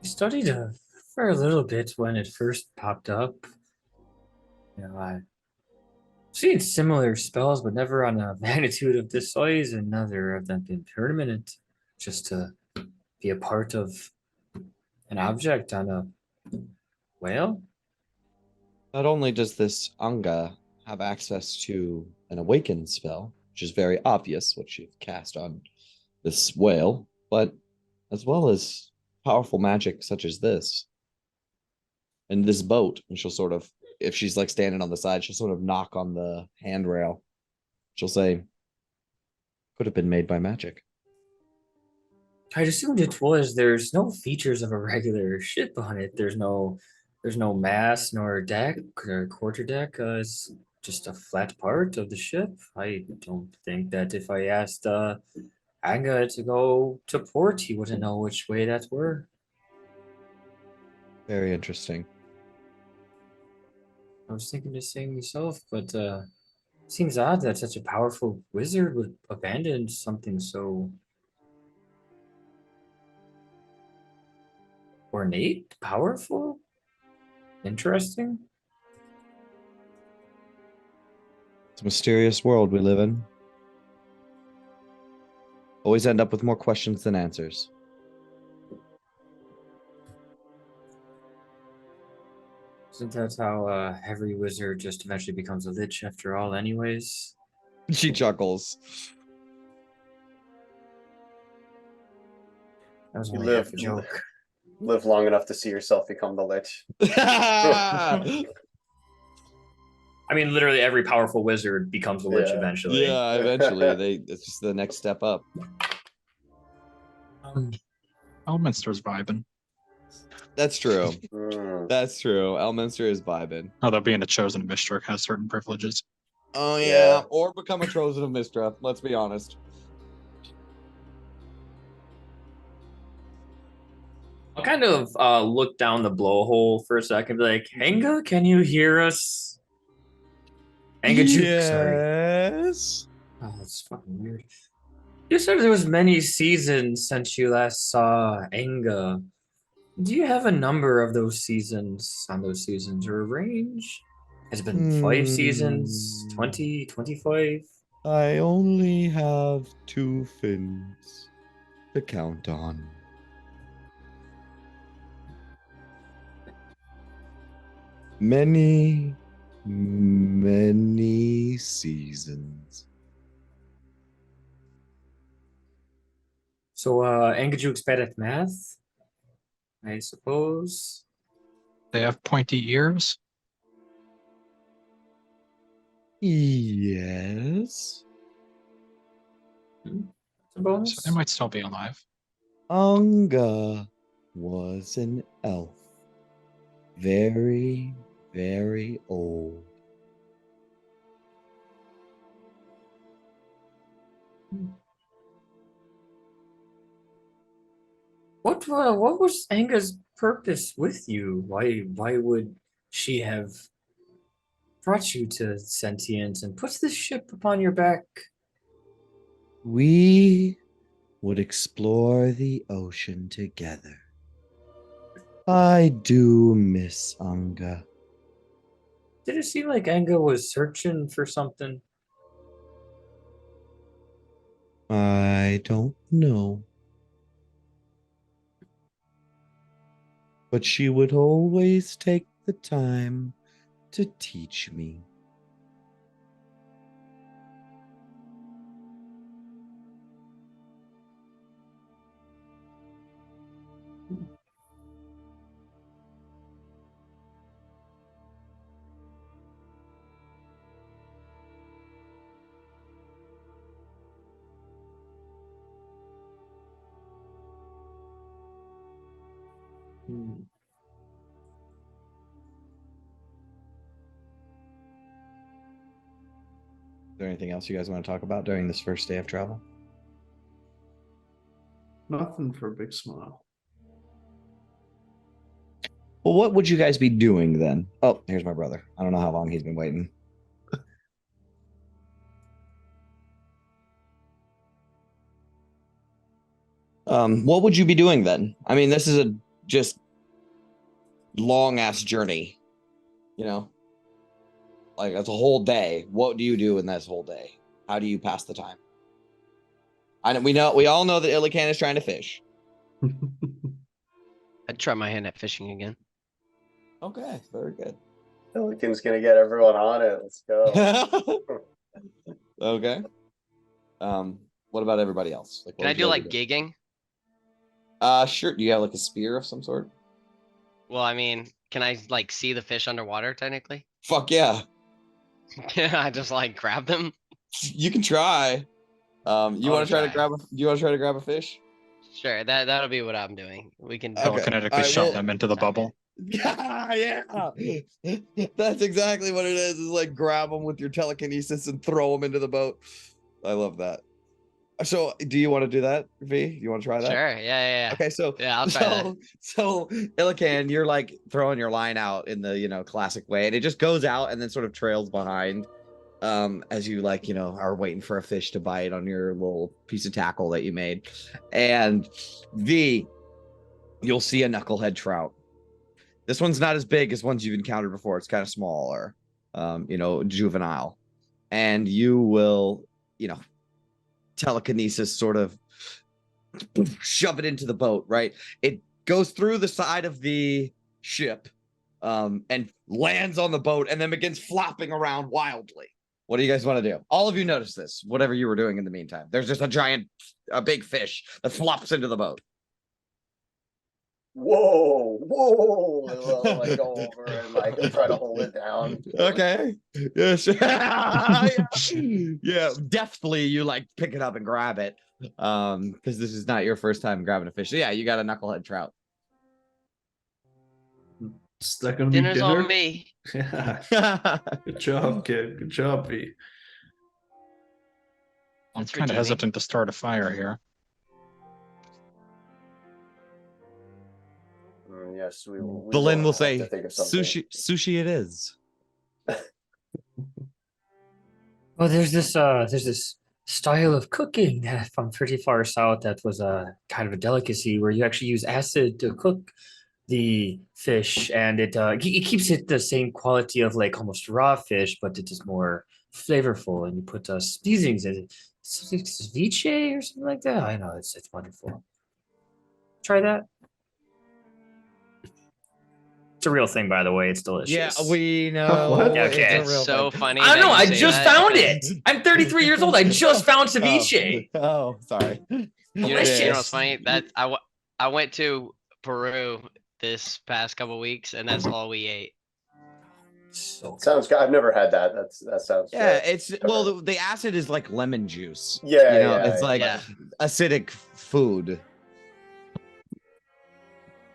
I studied it for a little bit when it first popped up. I've seen similar spells, but never on a magnitude of this size, and neither of them been permanent. Just to be a part of an object on a whale. Not only does this Anga have access to an awakened spell, which is very obvious what you've cast on this whale, but as well as powerful magic such as this. And this boat, and she'll sort of, if she's standing on the side, she'll sort of knock on the handrail. She'll say, could have been made by magic. I'd assumed it was. There's no features of a regular ship on it. There's no mast nor deck or quarter deck. It's just a flat part of the ship. I don't think that if I asked Anga to go to port. He wouldn't know which way that were. Very interesting. I was thinking the same myself, but seems odd that such a powerful wizard would abandon something so ornate, powerful, interesting. It's a mysterious world we live in. Always end up with more questions than answers. Isn't that how every wizard just eventually becomes a lich after all, anyways? She chuckles. That was You only half a joke. live long enough to see yourself become the lich. Yeah, I mean, literally every powerful wizard becomes a lich Yeah. eventually. eventually it's just the next step up. Elminster's vibing. That's true. Mm. That's true. Elminster is vibing. Although being a chosen Mistrik has certain privileges. Oh yeah. Yeah. Or become a chosen of Mistra. Let's be honest. I'll kind of look down the blowhole for a second, be like, Hanga, can you hear us? Angajuk, sorry. Yes. Oh, that's fucking weird. You said there was many seasons since you last saw Anga. Do you have a number of those seasons on those seasons or a range? Has it been 5 seasons? 20, 25? I only have 2 fins to count on. Many, many seasons. So Angajuk's bad at math, I suppose. They have pointy ears. Yes. It's a So bonus. they might still be alive. Anga was an elf. Very, very old. What was Anga's purpose with you? Why would she have brought you to sentience and puts this ship upon your back? We would explore the ocean together. I do miss Anga. Did it seem like Anga was searching for something? I don't know. But she would always take the time to teach me. Hmm. Is there anything else you guys want to talk about during this first day of travel? Nothing for a big smile. Well, what would you guys be doing then? Oh, here's my brother. I don't know how long he's been waiting. What would you be doing then? I mean, this is a just long ass journey, you know? Like it's a whole day. What do you do in this whole day? How do you pass the time? We all know that Illican is trying to fish. I'd try my hand at fishing again. Okay, very good. Pelican's gonna get everyone on it. Let's go. Okay. What about everybody else? Like, what Can I would you do guys like be gigging? doing? Sure. Do you have like a spear of some sort? Well, I mean, can I like see the fish underwater technically? Fuck yeah. Can I just like grab them? You can try. You I'll want to try to try. grab a? Do you want to try to grab a fish? Sure, that'll be what I'm doing. We can Okay. Telekinetically Alright, shove well- them into the bubble. Yeah. That's exactly what it is. Is like grab them with your telekinesis and throw them into the boat. I love that. So, do you want to do that, V? You want to try that? Sure. Yeah. Okay, so Yeah, I'll try that. so Illican, you're like throwing your line out in the classic way, and it just goes out and then sort of trails behind, as you are waiting for a fish to bite on your little piece of tackle that you made, and V, you'll see a knucklehead trout. This one's not as big as ones you've encountered before. It's kind of smaller, juvenile, and you will, telekinesis sort of shove it into the boat, right? It goes through the side of the ship, and lands on the boat and then begins flopping around wildly. What do you guys want to do? All of you notice this, whatever you were doing in the meantime. There's just a big fish that flops into the boat. Whoa, like go over and like try to hold it down. Okay. Yes. Yeah, deftly you like pick it up and grab it. Because this is not your first time grabbing a fish. So yeah, you got a knucklehead trout. Is that gonna Dinner's be dinner? on me. Yeah. Good job, kid. Good job, V. I'm That's for kind of Jimmy. hesitant to start a fire here. Yes, we Berlin will have say to think of something. sushi it is. Oh, there's this style of cooking from pretty far south that was a kind of a delicacy where you actually use acid to cook the fish, and it keeps it the same quality of like almost raw fish, but it is more flavorful. And you put seasonings in it, something ceviche or something like that. I know it's wonderful. Try that. It's a real thing, by the way. It's delicious. Yeah, we know. What? Okay. It's a real It's so thing. funny. I don't know. that I you say just that found because- it. I'm 33 years old. I just found ceviche. Oh, sorry. You know Delicious. what's funny? That I went to Peru this past couple weeks, and that's all we ate. So Sounds good. I've never had that. That sounds Yeah, good. it's the acid is like lemon juice. Yeah, it's like yeah. acidic food.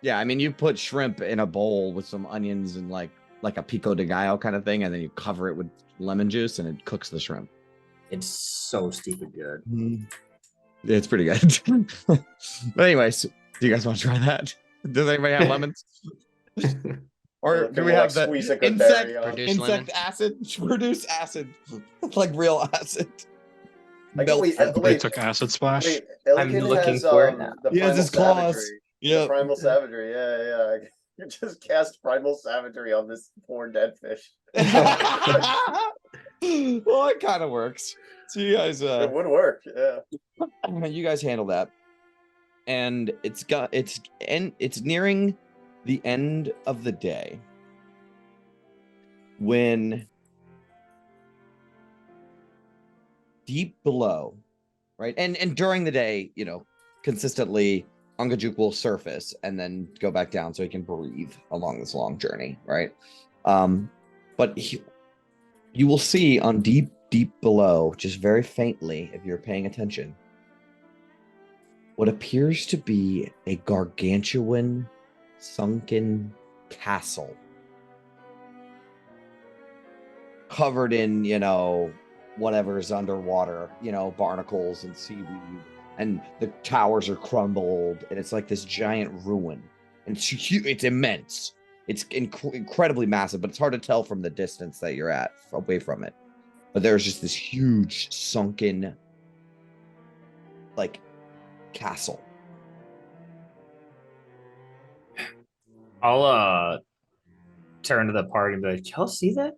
Yeah, I mean, you put shrimp in a bowl with some onions and like a pico de gallo kind of thing, and then you cover it with lemon juice, and it cooks the shrimp. it's so stupid good. Yeah, it's pretty good. But anyways, do you guys want to try that? Does anybody have lemons? Or do we have the squeeze a good insect berry on? Produce lemon. acid? Produce acid, like real acid. Like, Melt wait, acid. They wait, took acid splash. wait. I'm Elkin looking has, for it now. the He has primal his claws. savagery. The Yep. primal savagery. Yeah. You just cast primal savagery on this poor dead fish. Well, it kind of works. So you guys, It would work. Yeah. you guys handle that, and it's nearing the end of the day when deep below, right, and during the day, consistently Angajuk will surface and then go back down so he can breathe along this long journey, right? But you will see on deep below, just very faintly, if you're paying attention, what appears to be a gargantuan sunken castle covered in, whatever's underwater, barnacles and seaweed, and the towers are crumbled, and it's like this giant ruin. And it's immense. It's incredibly massive, but it's hard to tell from the distance that you're at away from it. But there's just this huge sunken, like, castle. I'll turn to the party and be like, y'all see that?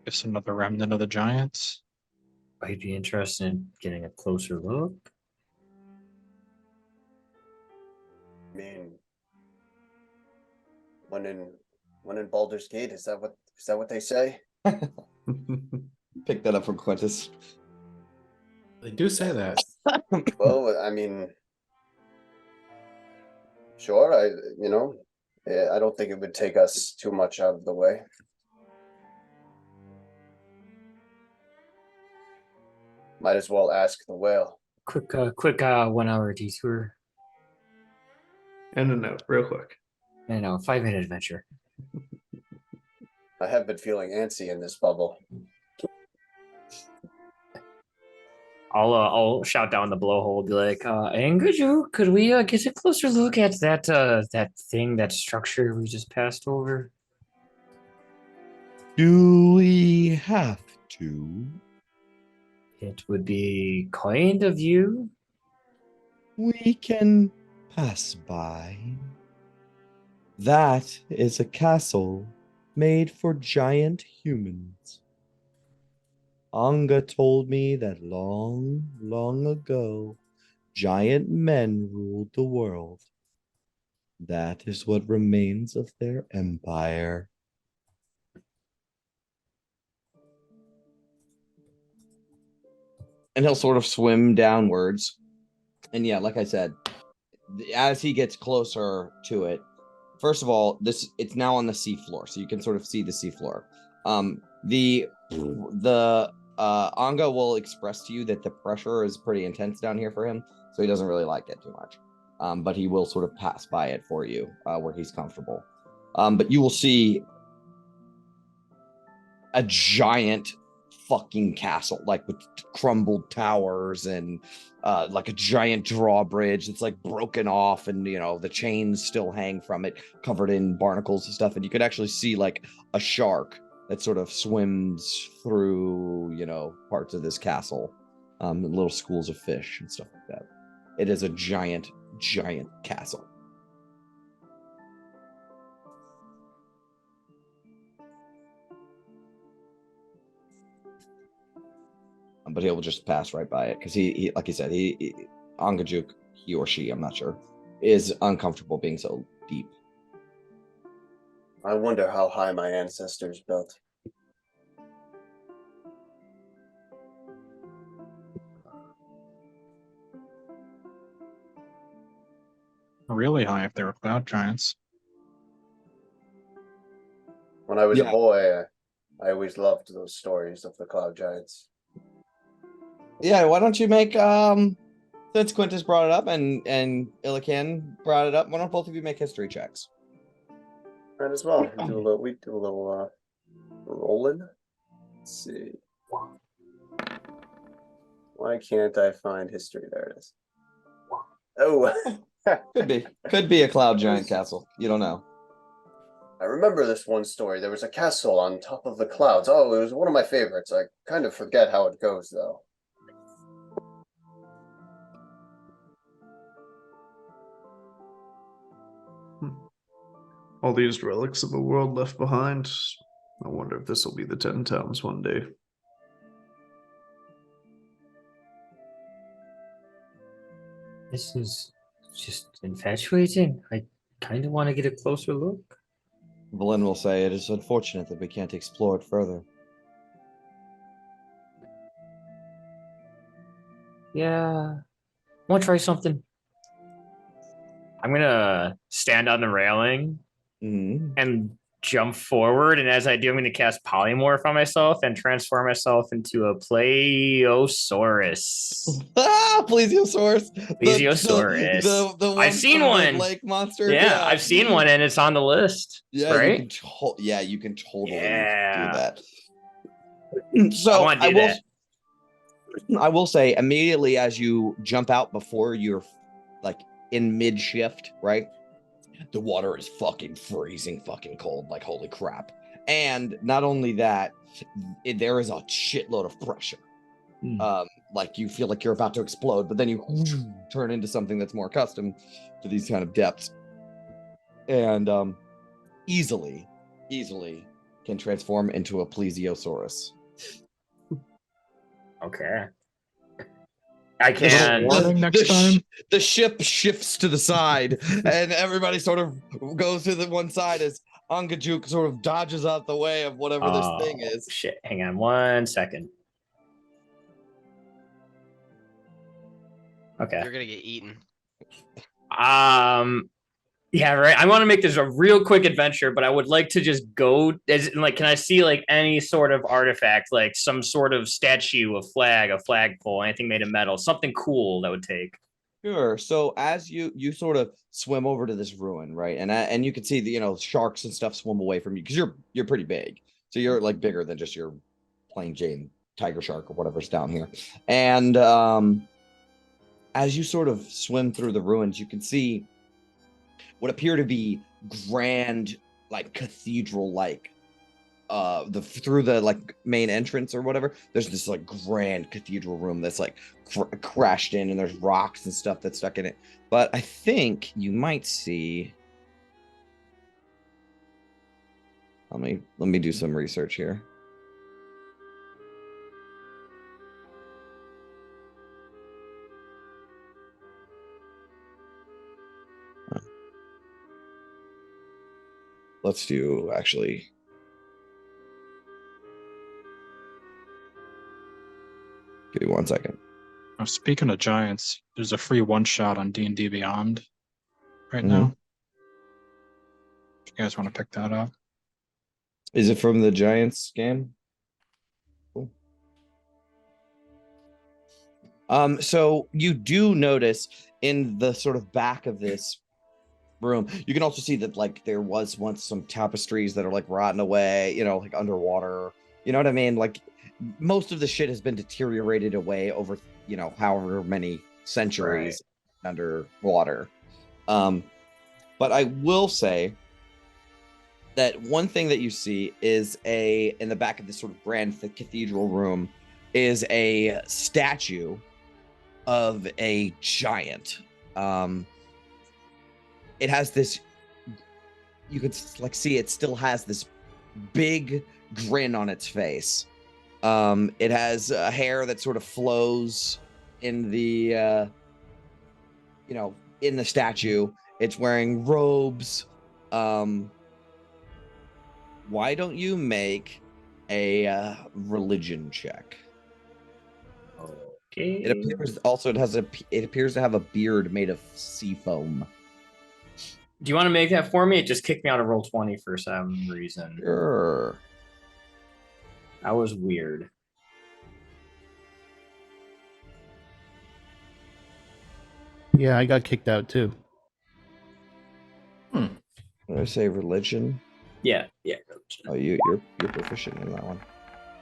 Just another remnant of the giants. I'd be interested in getting a closer look. I mean, when in Baldur's Gate, is that what they say? Pick that up from Quintus. They do say that. Well, I mean, sure. I don't think it would take us too much out of the way. Might as well ask the whale. Quick 1 hour detour. In and out, real quick. I know, 5-minute adventure. I have been feeling antsy in this bubble. I'll shout down the blowhole, be like, Angajuk, could we get a closer look at that thing, that structure we just passed over? Do we have to? It would be kind of you. We can pass by. That is a castle made for giant humans. Anga told me that long, long ago, giant men ruled the world. That is what remains of their empire. And he'll sort of swim downwards. And yeah, like I said, as he gets closer to it, first of all, it's now on the seafloor, so you can sort of see the seafloor. The Anga will express to you that the pressure is pretty intense down here for him, so he doesn't really like it too much. But he will sort of pass by it for you where he's comfortable. But you will see a giant fucking castle, like with crumbled towers and like a giant drawbridge that's like broken off, and you know the chains still hang from it, covered in barnacles and stuff. And you could actually see like a shark that sort of swims through, you know, parts of this castle, and little schools of fish and stuff like that. It is a giant, giant castle. But he'll just pass right by it because he like he said, Angajuk, he or she, I'm not sure, is uncomfortable being so deep. I wonder how high my ancestors built. Really high if they were cloud giants. When I was Yeah. a boy, I always loved those stories of the cloud giants. Yeah, why don't you make since Quintus brought it up and Illican brought it up, why don't both of you make history checks? Might as well. We do a little rolling. Let's see. Why can't I find history? There it is. Oh, Could be a cloud giant castle. You don't know. I remember this one story. There was a castle on top of the clouds. Oh, it was one of my favorites. I kind of forget how it goes though. All these relics of a world left behind. I wonder if this will be the 10 towns one day. This is just infatuating. I kind of want to get a closer look. Valen will say it is unfortunate that we can't explore it further. Yeah. I want to try something. I'm going to stand on the railing and jump forward. And as I do, I'm going to cast Polymorph on myself and transform myself into a Plesiosaurus. Plesiosaurus. Plesiosaurus. The I've seen from the one. lake monster. Yeah, I've seen one and it's on the list. Yeah, right? you can totally Yeah. do that. So I will say immediately as you jump out before you're like in mid shift, right? The water is fucking freezing fucking cold, like holy crap. And not only that, there is a shitload of pressure. Like you feel like you're about to explode, but then you turn into something that's more accustomed to these kind of depths. And easily can transform into a plesiosaurus. Okay. I can. Warning next time. The ship shifts to the side, and everybody sort of goes to the one side as Angajuk sort of dodges out the way of whatever this thing is. Shit, hang on 1 second. Okay. You're gonna get eaten. Yeah, right. I want to make this a real quick adventure, but I would like to just go as like, can I see like any sort of artifact, like some sort of statue, a flagpole, anything made of metal, something cool that would take. Sure. So as you sort of swim over to this ruin, right, and you can see the sharks and stuff swim away from you because you're pretty big, so you're like bigger than just your plain Jane tiger shark or whatever's down here. And as you sort of swim through the ruins, you can see what appear to be grand, like cathedral like through the like main entrance or whatever. There's this like grand cathedral room that's like crashed in, and there's rocks and stuff that's stuck in it. But I think you might see, let me do some research here. Let's do actually. Give me 1 second. Oh, speaking of giants, there's a free one shot on D&D Beyond right Mhm. now. If you guys want to pick that up. Is it from the Giants game? Cool. So you do notice in the sort of back of this room, you can also see that like there was once some tapestries that are like rotten away, you know, like underwater. You know what I mean? Like most of the shit has been deteriorated away over, you know, however many centuries underwater. But I will say that one thing that you see is in the back of this sort of grand cathedral room is a statue of a giant. It has this, you could like see it still has this big grin on its face. It has hair that sort of flows in the you know, in the statue. It's wearing robes. Why don't you make a religion check? Okay. It appears also it appears to have a beard made of sea foam. Do you want to make that for me? It just kicked me out of roll 20 for some reason. Sure. That was weird. Yeah, I got kicked out too. Did I say religion? Yeah. Oh, you're proficient in that one.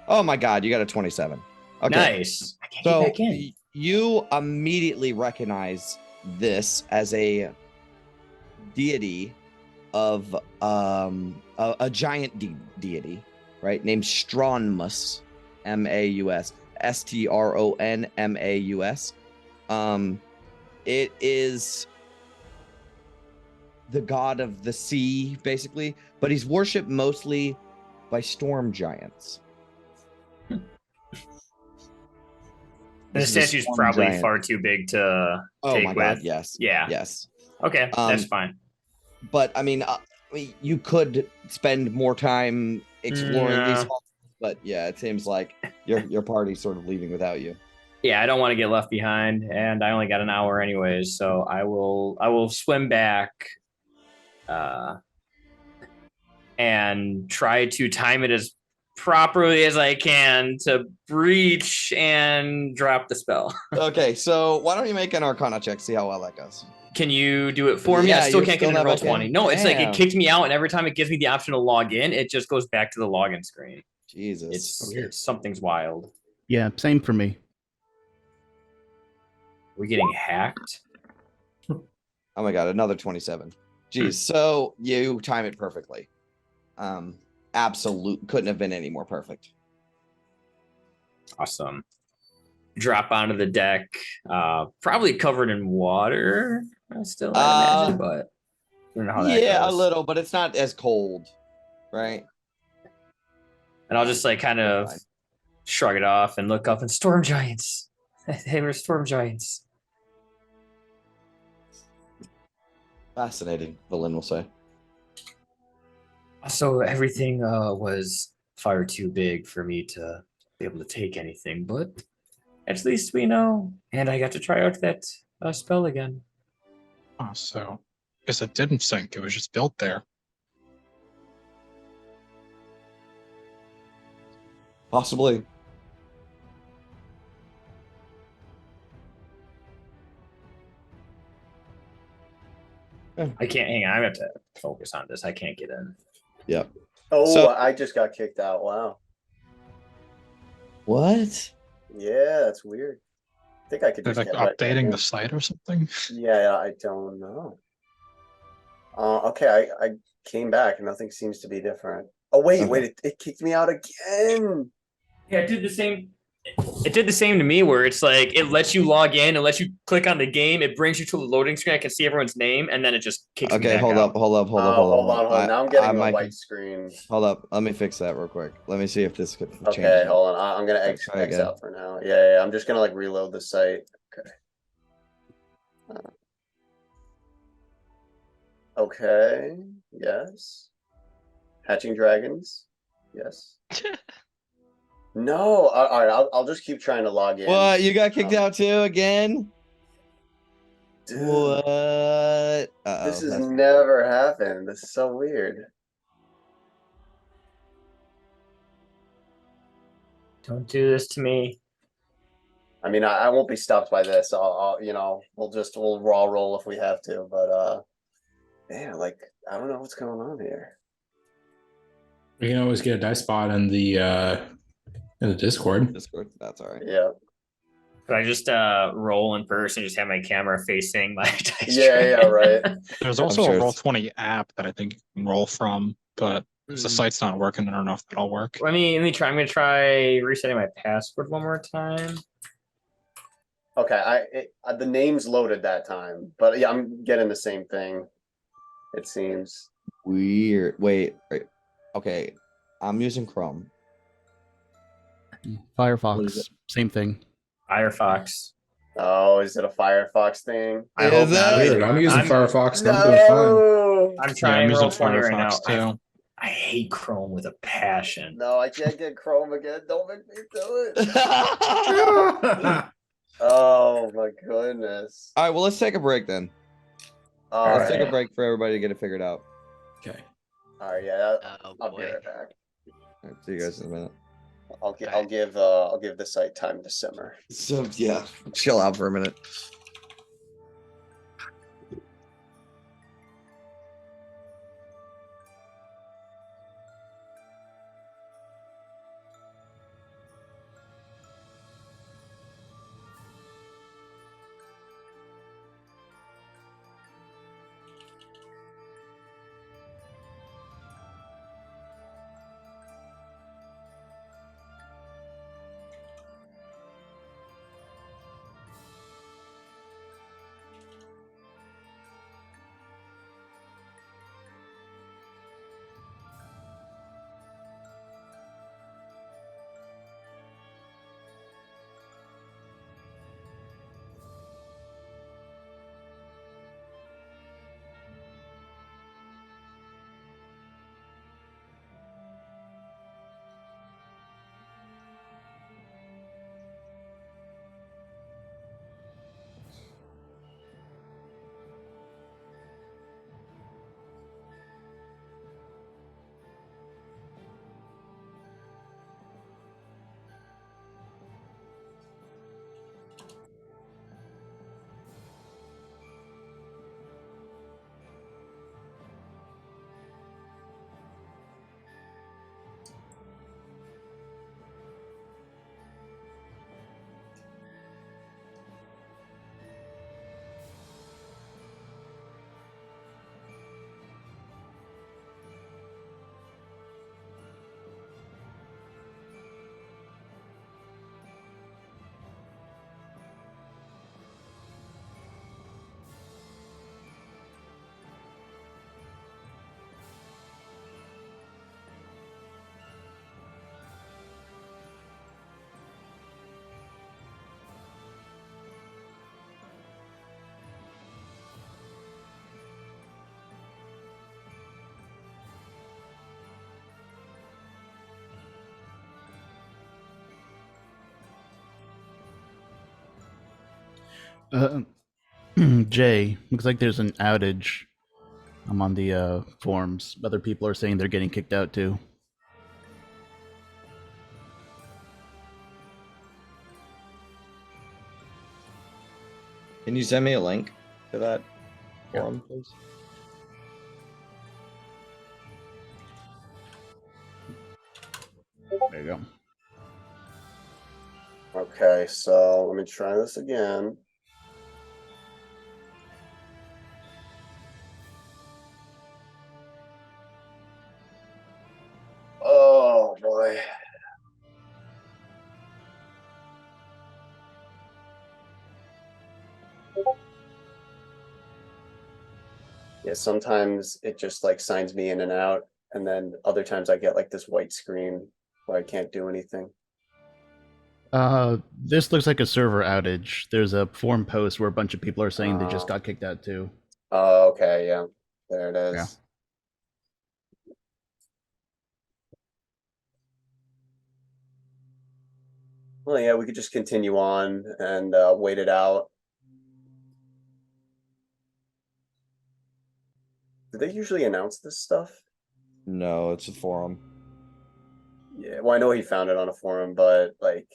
Oh my god, you got a 27. Okay. Nice. I can't So get back in. you immediately recognize this as a deity of a giant deity, right? Named Stronmus, Maus, Stronmaus. It is the god of the sea, basically, but he's worshipped mostly by storm giants. The This is a statue's storm probably giant. far too big to Oh take my with. god, yes. Yeah. Yes. Okay, that's fine. But I mean, you could spend more time exploring these No. halls, but yeah, it seems like your party's sort of leaving without you. Yeah, I don't want to get left behind, and I only got an hour anyways, so I will swim back and try to time it as properly as I can to breach and drop the spell. Okay, so why don't you make an Arcana check, see how well that goes? Can you do it for me? Yeah, I still you're can't still get into not roll back in? 20. No, it's like it Damn. kicked me out, and every time it gives me the option to log in, it just goes back to the login screen. Jesus. It's something's wild. Yeah, same for me. We're getting hacked. Oh my god, another 27. Jeez, so you time it perfectly. Absolute couldn't have been any more perfect. Awesome. Drop onto the deck, probably covered in water. I imagine, but I don't know how that Yeah, goes. a little, but it's not as cold, right? And I'll just like kind of Fine. shrug it off and look up and storm giants. They were storm giants. Fascinating, Valen will say. So everything was far too big for me to be able to take anything, but at least we know. And I got to try out that spell again. Oh, so guess it didn't sink. It was just built there. Possibly. I can't hang on. I have to focus on this. I can't get in. Yep. Oh, So- I just got kicked out. Wow. What? Yeah, that's weird. I think I could They're just like get right back updating in. the site or something. Yeah, I don't know. Okay, I came back. Nothing seems to be different. Oh wait, Okay. wait, it kicked me out again. Yeah, it did the same. It did the same to me, where it's like it lets you log in and lets you click on the game. It brings you to the loading screen. I can see everyone's name, and then it just kicks me Okay, back hold out. up, hold up, hold up, Oh, hold hold up. on, hold on. Now I'm I getting a might white screen. hold up. Let me fix that real quick. Let me see if this could change. Okay, hold on. I'm gonna Let's try X again. out for now. Yeah, I'm just gonna like reload the site. Okay. Okay. Yes. Hatching dragons. Yes. No. All right. I'll just keep trying to log in. What? You got kicked Um, out too again? Dude, What? this has That's never happened. This is so weird. Don't do this to me. I mean, I won't be stopped by this. I'll we'll raw roll if we have to. But man, like I don't know what's going on here. You can always get a dice spot in the Discord. Discord. That's all right. Yeah. Could I just roll in person? Just have my camera facing my dice Yeah, tray? right. There's I'm also sure a it's- Roll20 app that I think you can roll from, but if the site's not working, I don't know if that'll work. Let me try. I'm gonna try resetting my password one more time. Okay, the name's loaded that time, but yeah, I'm getting the same thing. It seems. Weird. Wait. Okay. I'm using Chrome. What is Firefox, it? same thing. Firefox. Oh, is it a Firefox thing? I Is hope not. it? Weird. I'm using I'm- Firefox. And I'm doing fine. No, I'm Yeah, trying I'm using Roll20 right now. Firefox too. I hate Chrome with a passion. no, I can't get Chrome again. Don't make me do it. Oh my goodness. All right. Well, let's take a break then. All Let's take a right. break for everybody to get it figured out. Okay. All right. Yeah, Oh I'll be boy. right back. All right, see you guys in a minute. I'll Alright. give the site time to simmer. So yeah, chill out for a minute. Jay, looks like there's an outage. I'm on the forums. Other people are saying they're getting kicked out too. Can you send me a link to that forum, please? There you go. Okay, so let me try this again. Oh boy. Yeah, sometimes it just like signs me in and out, and then other times I get like this white screen where I can't do anything. This looks like a server outage. There's a forum post where a bunch of people are saying they just Oh. got kicked out too. Oh, okay, yeah. There it Yeah. is. Well, yeah, we could just continue on and wait it out. Do they usually announce this stuff? No, it's a forum. Yeah, well, I know he found it on a forum, but like,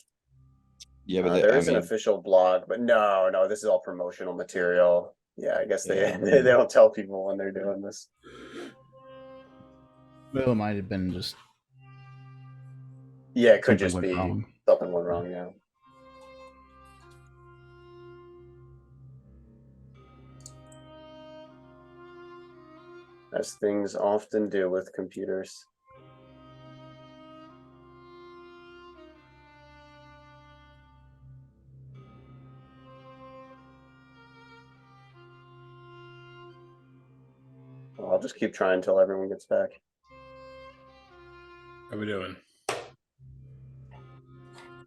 Yeah, but there I is an mean, official blog, but no, this is all promotional material. Yeah, I guess they Yeah. they don't tell people when they're doing this. Well, it might have been just Yeah, it could something just went be wrong. something went wrong. Yeah. As things often do with computers. Well, I'll just keep trying until everyone gets back. How we doing?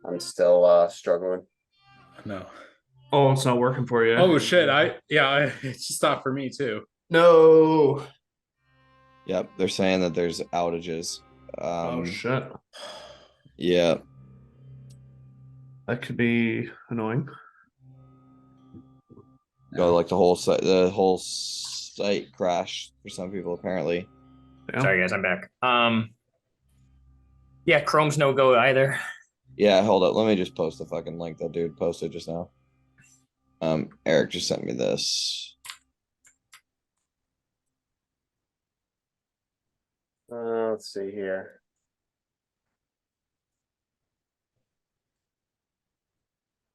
I'm still struggling. No. Oh, it's not working for you. Oh shit! It just stopped for me too. No. Yep, they're saying that there's outages. Oh shit. Yeah. That could be annoying. Like the whole site crashed for some people apparently. Yeah. Sorry guys, I'm back. Yeah, Chrome's no go either. Yeah, hold up. Let me just post the fucking link that dude posted just now. Eric just sent me this. Let's see here.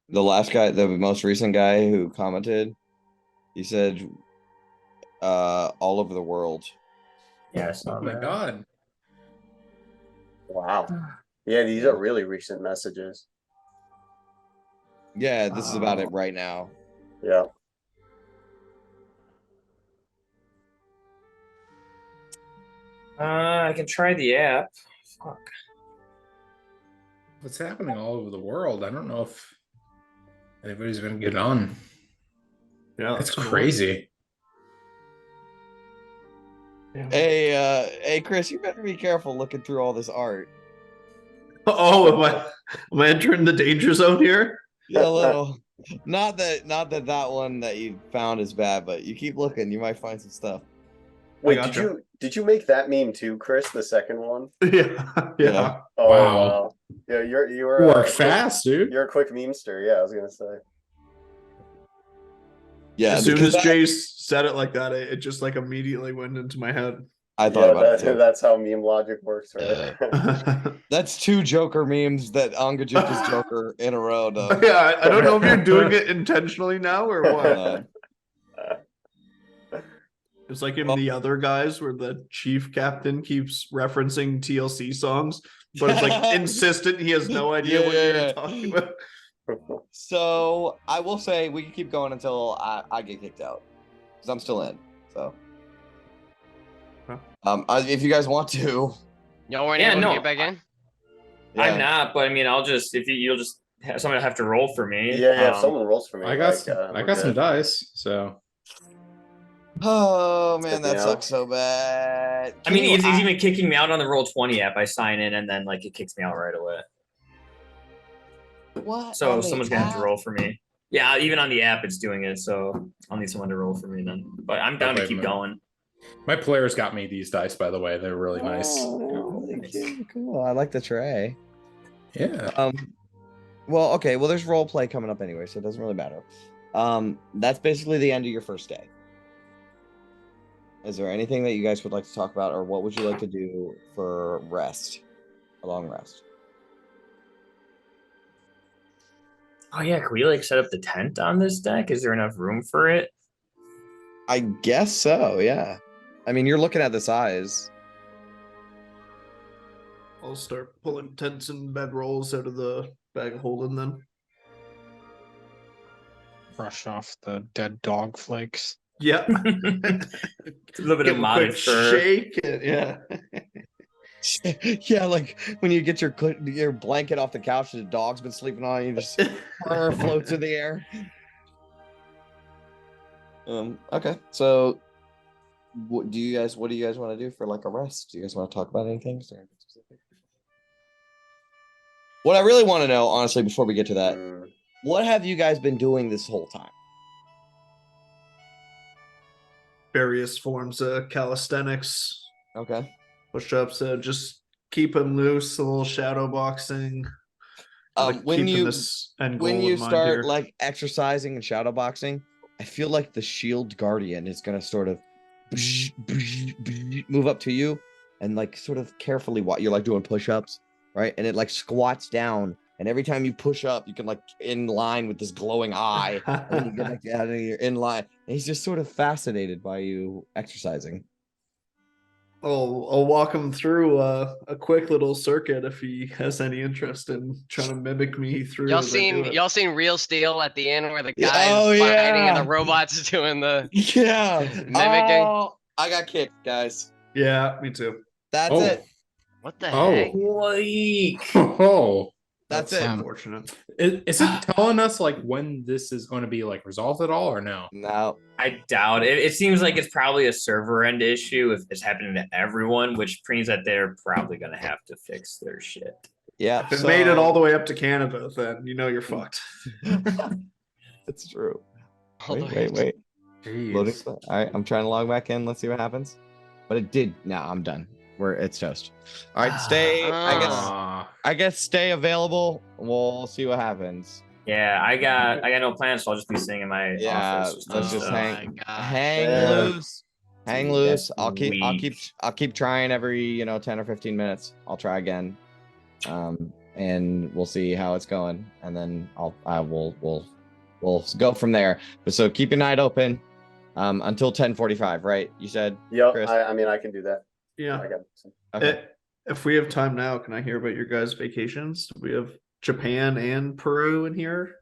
The last guy, the most recent guy who commented, he said, all over the world. Yeah, I saw Oh my that. god. Wow. Yeah, these are really recent messages. Yeah, this is about it right now. Yeah. I can try the app. Fuck. What's happening all over the world? I don't know if anybody's gonna get on. Yeah, That's annoying. crazy. Yeah. Hey, Chris, you better be careful looking through all this art. Oh, am I entering the danger zone here? Yeah, a little. Not that one that you found is bad, but you keep looking, you might find some stuff. Wait, gotcha. did you make that meme too, Chris? The second one? Yeah. Yeah. Oh Wow. Yeah, you're You work fast, dude. You're a quick memester. Yeah, I was gonna say. Yeah, As soon because as Jace said it like that, it just like immediately went into my head. I thought about it too. That's how meme logic works, right? That's two Joker memes that Angajuk is Joker in a row, though. Yeah, I don't know if you're doing it intentionally now or what. It's like in the other guys where the chief captain keeps referencing TLC songs, but it's like insistent he has no idea what you're talking about. So I will say we can keep going until I get kicked out because I'm still in. So, if you guys want to, Y'all weren't Yeah, able no, to get back in? yeah. I'm not, but I mean, I'll just you'll just have someone have to roll for me. Yeah, if someone rolls for me, I got we're some good. dice, so Oh man, that Yeah. sucks so bad. I mean, he's even kicking me out on the Roll20 app. I sign in and then like it kicks me out right away. What? So someone's gonna have to roll for me. Yeah, even on the app it's doing it. So I'll need someone to roll for me then. But I'm down to keep going. my players got me these dice, by the way. They're really nice. Oh, really cute. Cool. I like the tray. Yeah. Well, okay. Well, there's role play coming up anyway, so it doesn't really matter. That's basically the end of your first day. Is there anything that you guys would like to talk about, or what would you like to do for rest? A long rest. Oh yeah, can we like set up the tent on this deck? Is there enough room for it? I guess so, yeah. I mean, you're looking at the size. I'll start pulling tents and bedrolls out of the bag of holding then. Brush off the dead dog flakes. Yeah. A little bit Give of him a quick modded fur. shake. Yeah. Yeah, like when you get your blanket off the couch and the dog's been sleeping on it, you just float through the air. Okay, so what do you guys want to do for like a rest? Do you guys want to talk about anything? Is there anything specific? What I really want to know, honestly, before we get to that, what have you guys been doing this whole time? Various forms of calisthenics, Okay. push-ups, just keep him loose, a little shadow boxing. When you end when goal you in mind start here. like exercising and shadow boxing, I feel like the shield guardian is gonna sort of move up to you and like sort of carefully what you're like doing push-ups, right? And it like squats down, and every time you push up, you can like in line with this glowing eye, and then you get like out of your in line. And he's just sort of fascinated by you exercising. I'll walk him through a quick little circuit if he has any interest in trying to mimic me through. Y'all as I do it. seen Real Steel at the end where the Yeah, guys oh, fighting and yeah. the robots doing the Yeah, mimicking? Oh, I got kicked, guys. Yeah, me too. That's Oh. it. What the Oh. heck? Like, Oh. That's it. Unfortunate. Is it telling us like when this is going to be like resolved at all or no? No. I doubt it. It seems like it's probably a server end issue if it's happening to everyone, which means that they're probably gonna have to fix their shit. Yeah. If it made it all the way up to Canada, then you know you're fucked. It's true. All the way Wait. Loading. Jeez. All right, I'm trying to log back in. Let's see what happens. But it did. No, I'm done. It's toast. All right, stay. I guess stay available. We'll see what happens. Yeah, I got no plans, so I'll just be sitting in my office. Let's just Oh hang my gosh. hang Yeah. loose. Hang Dude, loose. that's I'll keep trying every 10 or 15 minutes. I'll try again. And we'll see how it's going. And then we'll go from there. But so keep your night open until 10:45, right? You said? Yep. Chris? I mean, I can do that. Yeah. I got Okay. If we have time now, can I hear about your guys' vacations? We have Japan and Peru in here.